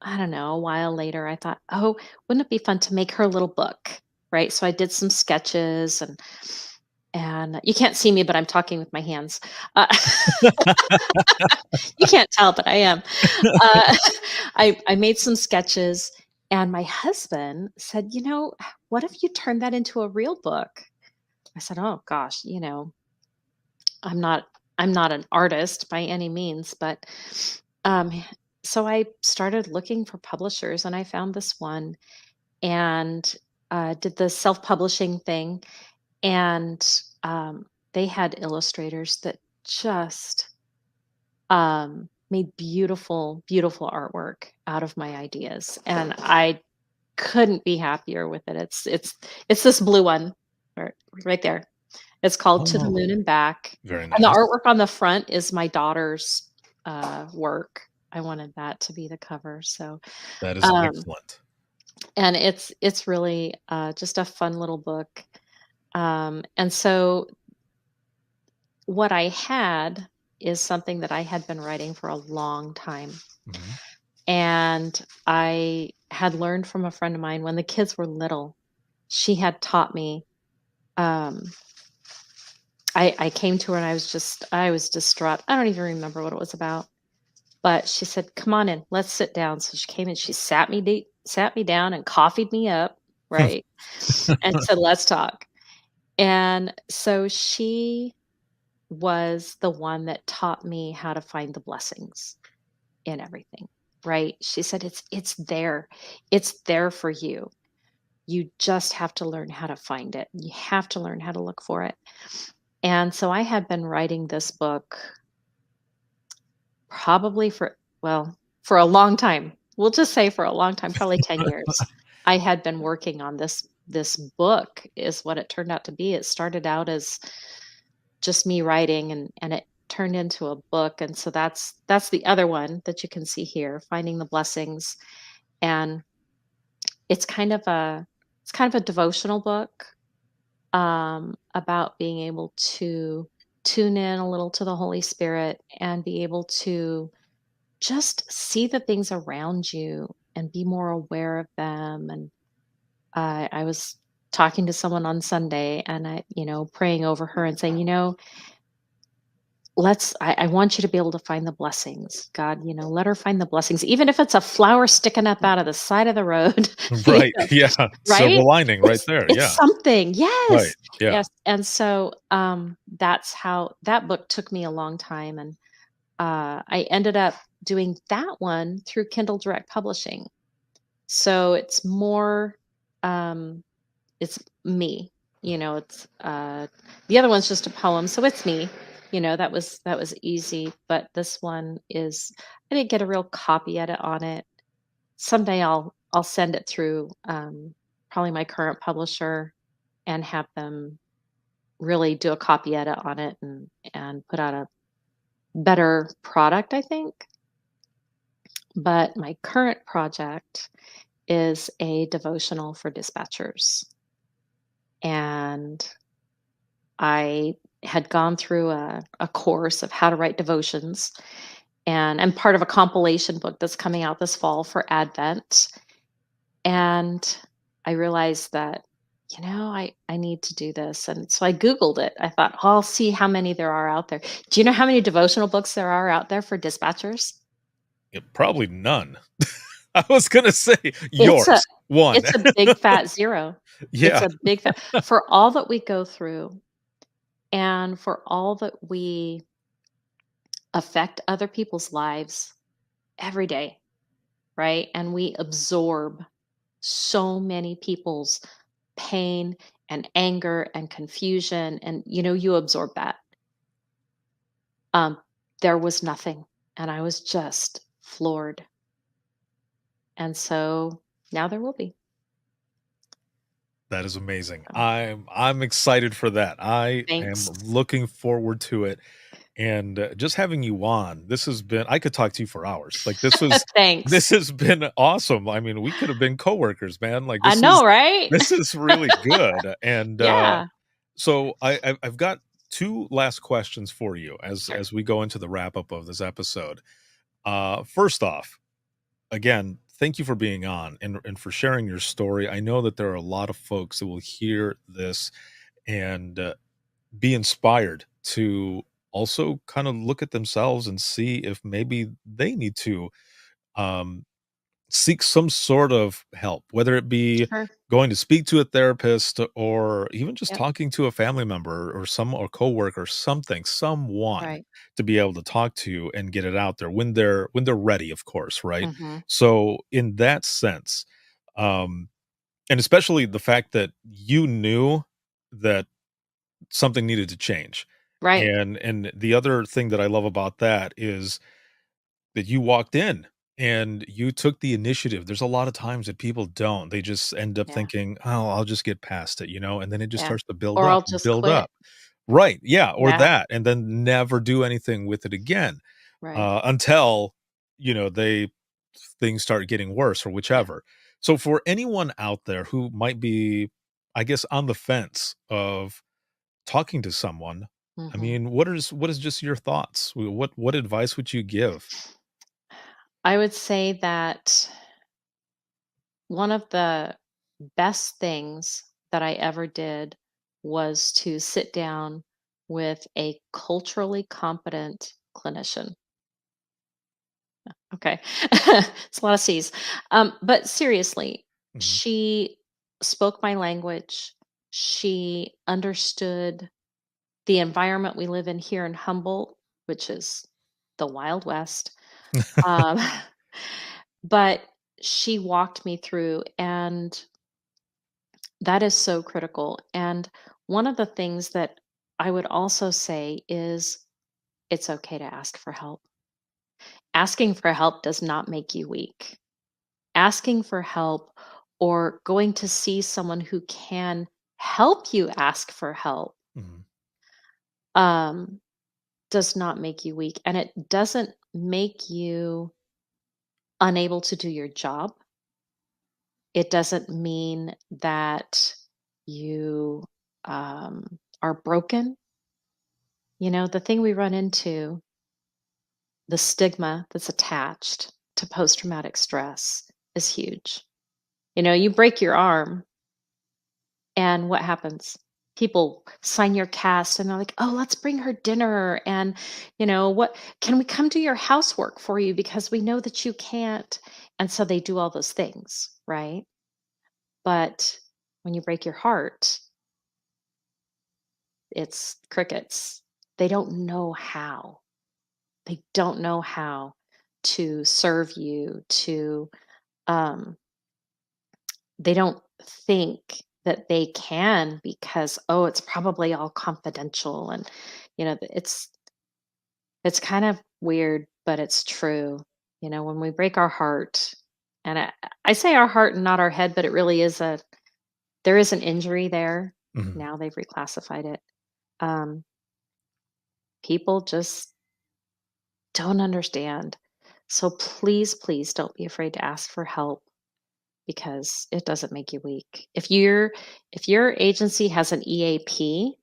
I don't know, a while later, I thought, oh, wouldn't it be fun to make her a little book? Right. So I did some sketches and you can't see me, but I'm talking with my hands. Uh, you can't tell, but I am. Uh, I made some sketches, and my husband said, what if you turn that into a real book? I said, oh gosh, I'm not I'm not an artist by any means, but um, so I started looking for publishers, and I found this one, and did the self-publishing thing, and they had illustrators that just made beautiful, beautiful artwork out of my ideas, and I couldn't be happier with it. It's this blue one, right, right there. It's called To the Oh, Moon and Back, very and the nice. artwork on the front is my daughter's work. I wanted that to be the cover, so That is um, excellent. And it's really just a fun little book. And so what I had is something that I had been writing for a long time. Mhm. And I had learned from a friend of mine when the kids were little. She had taught me. Um, I came to her and I was distraught. I don't even remember what it was about. But she said, "Come on in, let's sit down." So she came in, she sat me down and coffeed me up, right? And said, "Let's talk." And so she was the one that taught me how to find the blessings in everything, right? She said, "It's there. It's there for you. You just have to learn how to find it. You have to learn how to look for it." And so I had been writing this book probably for a long time. We'll just say for a long time, probably 10 years. I had been working on this book is what it turned out to be. It started out as just me writing and it turned into a book. And so that's the other one that you can see here, Finding the Blessings. And it's kind of a devotional book about being able to tune in a little to the Holy Spirit and be able to just see the things around you and be more aware of them. And I was talking to someone on Sunday and praying over her and saying, I want you to be able to find the blessings. God, let her find the blessings, even if it's a flower sticking up out of the side of the road, Right. Yeah. Silver right? lining right there. It's Yeah. something. Right. Yes. Yeah. Yes. And so that's how that book took me a long time. And I ended up doing that one through Kindle Direct Publishing. So um, it's me, it's the other one's just a poem. So it's me, that was easy. But this one I didn't get a real copy edit on it. Someday I'll send it through probably my current publisher and have them really do a copy edit on it and put out a better product, I think. But my current project is a devotional for dispatchers. And I had gone through a course of how to write devotions. And I'm part of a compilation book that's coming out this fall for Advent. And I realized that, I need to do this. And so I Googled it. I thought, oh, I'll see how many there are out there. Do you know how many devotional books there are out there for dispatchers? Yeah, probably none. I was gonna say It's a yours. One. it's a big fat zero. It's Yeah. a big fat for all that we go through and for all that we affect other people's lives every day, right? And we absorb so many people's pain and anger and confusion and you absorb that. Um there was nothing and I was just floored. And so now there will be. That is amazing. So, I'm excited for that. I am thanks. looking forward to it, and, just having you on, this has been I could talk to you for hours. Like, this Thanks. has been awesome. I mean, we could have been coworkers, man. Like, I know, right? this is really good, and, Yeah. so I've got 2 last questions for you Sure. as we go into the wrap up of this episode. First off, again, thank you for being on and for sharing your story. I know that there are a lot of folks that will hear this and be inspired to also kind of look at themselves and see if maybe they need to um, seek some sort of help, whether it be Sure. going to speak to a therapist or even just Yep. talking to a family member or coworker, someone Right. to be able to talk to and get it out there when they're ready, of course, right? Mhm. So in that sense, um, and especially the fact that you knew that something needed to change. Right. And the other thing that I love about that is that you walked in and you took the initiative. There's a lot of times that people don't. They just end up Yeah. thinking, "Oh, I'll just get past it," and then it just Yeah. starts to build Or up I'll and just build quit. up. Right, yeah, or Yeah. that, and then never do anything with it again, Right. until, they things start getting worse or Yeah. whichever. So for anyone out there who might be, I guess, on the fence of talking to someone, I Mhm. mean, what is just your thoughts? What advice would you give? I would say that one of the best things that I ever did was to sit down with a culturally competent clinician. Okay. It's a lot of C's. But seriously, Mhm. she spoke my language. She understood the environment we live in here in Humboldt, which is the Wild West. Um, but she walked me through, and that is so critical. And one of the things that I would also say is it's okay to ask for help. Asking for help does not make you weak. Asking for help or going to see someone who can help you ask for help Mhm. um, does not make you weak. And it doesn't make you unable to do your job. It doesn't mean that you are broken. The thing we run into, the stigma that's attached to post traumatic stress is huge. You break your arm, and what happens? People sign your cast and they're like, "Oh, let's bring her dinner." And, what can we come do your housework for you because we know that you can't? And so they do all those things, right? But when you break your heart, it's crickets. They don't know how. They don't know how to serve you, um, they don't think that they can because, oh, it's probably all confidential. And, it's kind of weird, but it's true. When we break our heart, and I say our heart and not our head, but it really is there is an injury there. Mhm. Now they've reclassified it. Um, People just don't understand. So please, please don't be afraid to ask for help because it doesn't make you weak. If your agency has an EAP,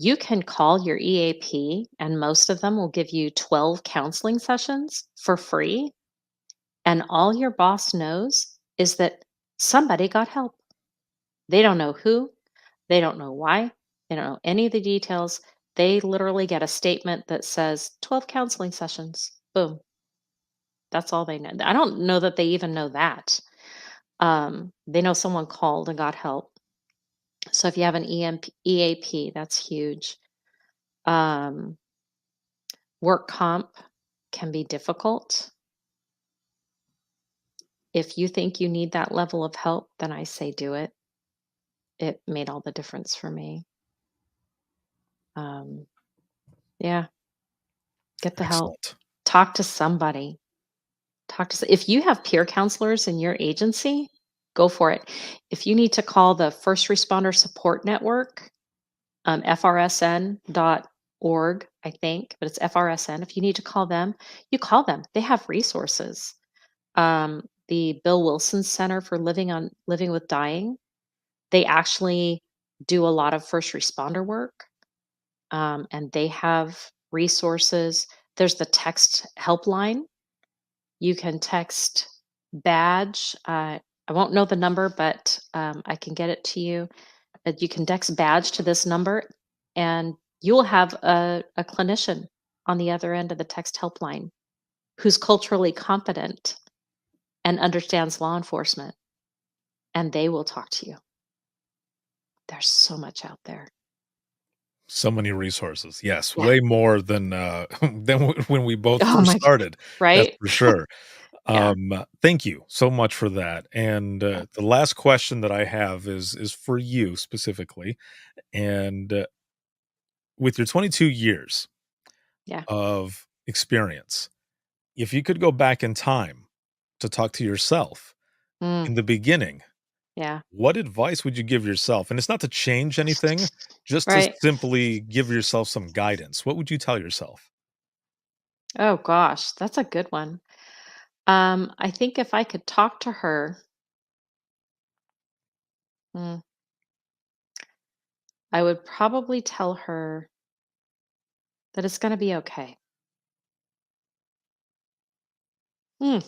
you can call your EAP and most of them will give you 12 counseling sessions for free, and all your boss knows is that somebody got help. They don't know who, they don't know why, they don't know any of the details. They literally get a statement that says 12 counseling sessions. Boom. That's all they know. I don't know that they even know that. They know someone called and got help. So if you have an EAP, that's huge. Um, Work comp can be difficult. If you think you need that level of help, then I say do it. It made all the difference for me. Um, yeah, get the help. Excellent. Talk to somebody. If you have peer counselors in your agency, go for it. If you need to call the First Responder Support Network, frsn.org, I think, but it's FRSN. If you need to call them, you call them. They have resources. The Bill Wilson Center for Living with Dying, they actually do a lot of first responder work, and they have resources. There's the text helpline. You can text badge. I won't know the number, but I can get it to you. You can text badge to this number, and you'll have a clinician on the other end of the text helpline who's culturally competent and understands law enforcement, and they will talk to you. There's so much out there. So many resources. Yes, Yeah. way more than, than when we both Oh first my g started. That's right? for sure. Yeah. Thank you so much for that. And, Yeah. the last question that I have is for you specifically. And, with your 22 years Yeah. of experience, if you could go back in time to talk to yourself Mm, in the beginning, yeah. what advice would you give yourself? And it's not to change anything, just to Right. simply give yourself some guidance. What would you tell yourself? Oh gosh, that's a good one. I think if I could talk to her Mm. I would probably tell her that it's going to be okay. Mm.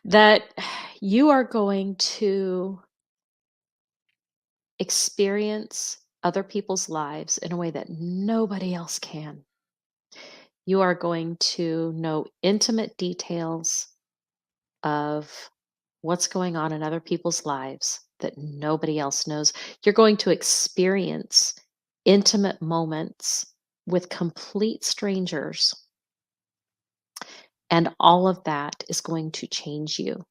That you are going to experience other people's lives in a way that nobody else can. You are going to know intimate details of what's going on in other people's lives that nobody else knows. You're going to experience intimate moments with complete strangers, and all of that is going to change you,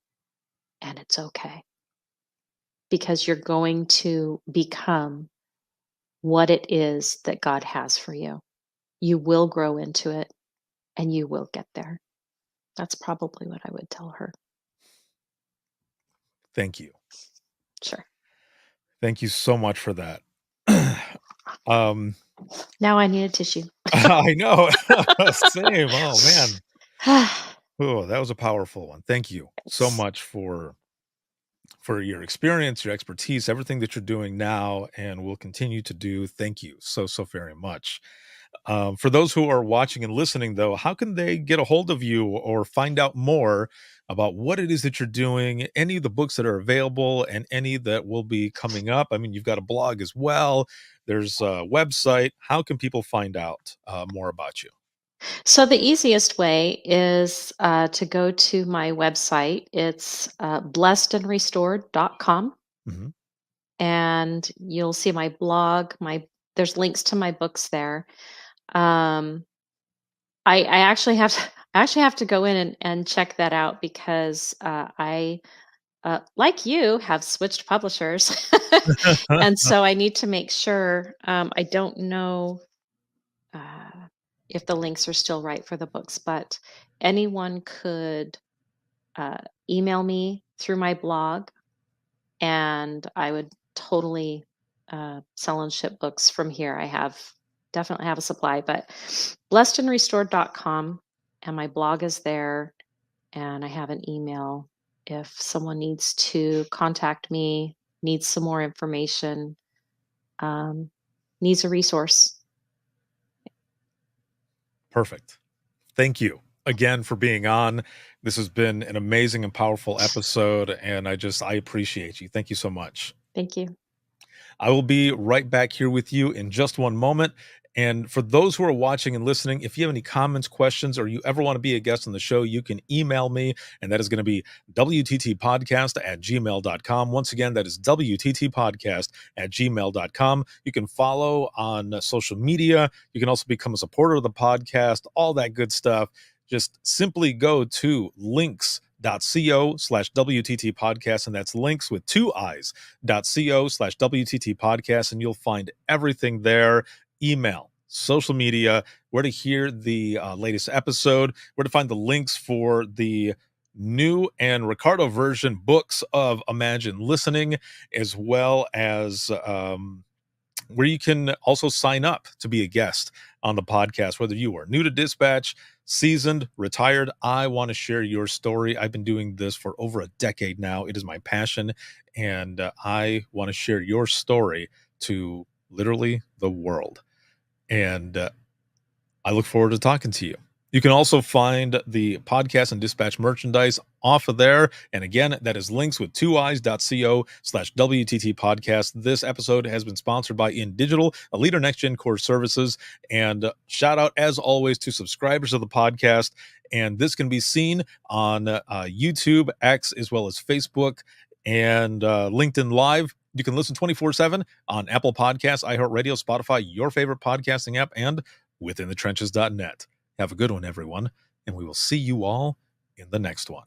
and it's okay because you're going to become what it is that God has for you. You will grow into it and you will get there. That's probably what I would tell her. Thank you. Sure. Thank you so much for that. um, Now I need a tissue. I know. Same. Oh man. Oh, that was a powerful one. Thank you so Thanks. much for your experience, your expertise, everything that you're doing now and will continue to do. Thank you so very much. For those who are watching and listening, though, how can they get a hold of you or find out more about what it is that you're doing, any of the books that are available, and any that will be coming up? I mean, you've got a blog as well. There's a website. How can people find out more about you? So the easiest way is to go to my website. It's blessedandrestored.com, Mhm. and you'll see my blog. There's links to my books there. Um, I actually have to, I actually have to go in and check that out because I like you have switched publishers, and so I need to make sure. I don't know uh, if the links are still right for the books, but anyone could uh, email me through my blog, and I would totally sell and ship books from here. I have definitely have a supply, but blessedandrestored.com, and my blog is there, and I have an email if someone needs to contact me, needs some more information, um, needs a resource. Perfect. Thank you again for being on. This has been an amazing and powerful episode, and I appreciate you. Thank you so much. Thank you. I will be right back here with you in just one moment. And for those who are watching and listening, if you have any comments, questions, or you ever want to be a guest on the show, you can email me, and that is going to be wttpodcast@gmail.com. Once again, that is wttpodcast@gmail.com. You can follow on social media. You can also become a supporter of the podcast, all that good stuff. Just simply go to links.co/WTT podcast, and that's links with two I's .co/WTT podcast, and you'll find everything there. Email, social media, where to hear the latest episode, where to find the links for the new and Ricardo version books of Imagine Listening, as well as where you can also sign up to be a guest on the podcast, whether you are new to Dispatch, seasoned, retired. I want to share your story. I've been doing this for over a decade now. It is my passion, and I want to share your story to literally the world. And I look forward to talking to you. You can also find the podcast and Dispatch merchandise off of there. And again, that is links with two I's.co/WTT podcast. This episode has been sponsored by InDigital, a leader next gen core services. And shout out, as always, to subscribers of the podcast. And this can be seen on YouTube, X, as well as Facebook and LinkedIn Live. You can listen 24/7 on Apple Podcasts, iHeartRadio, Spotify, your favorite podcasting app, and withinthetrenches.net. Have a good one, everyone, and we will see you all in the next one.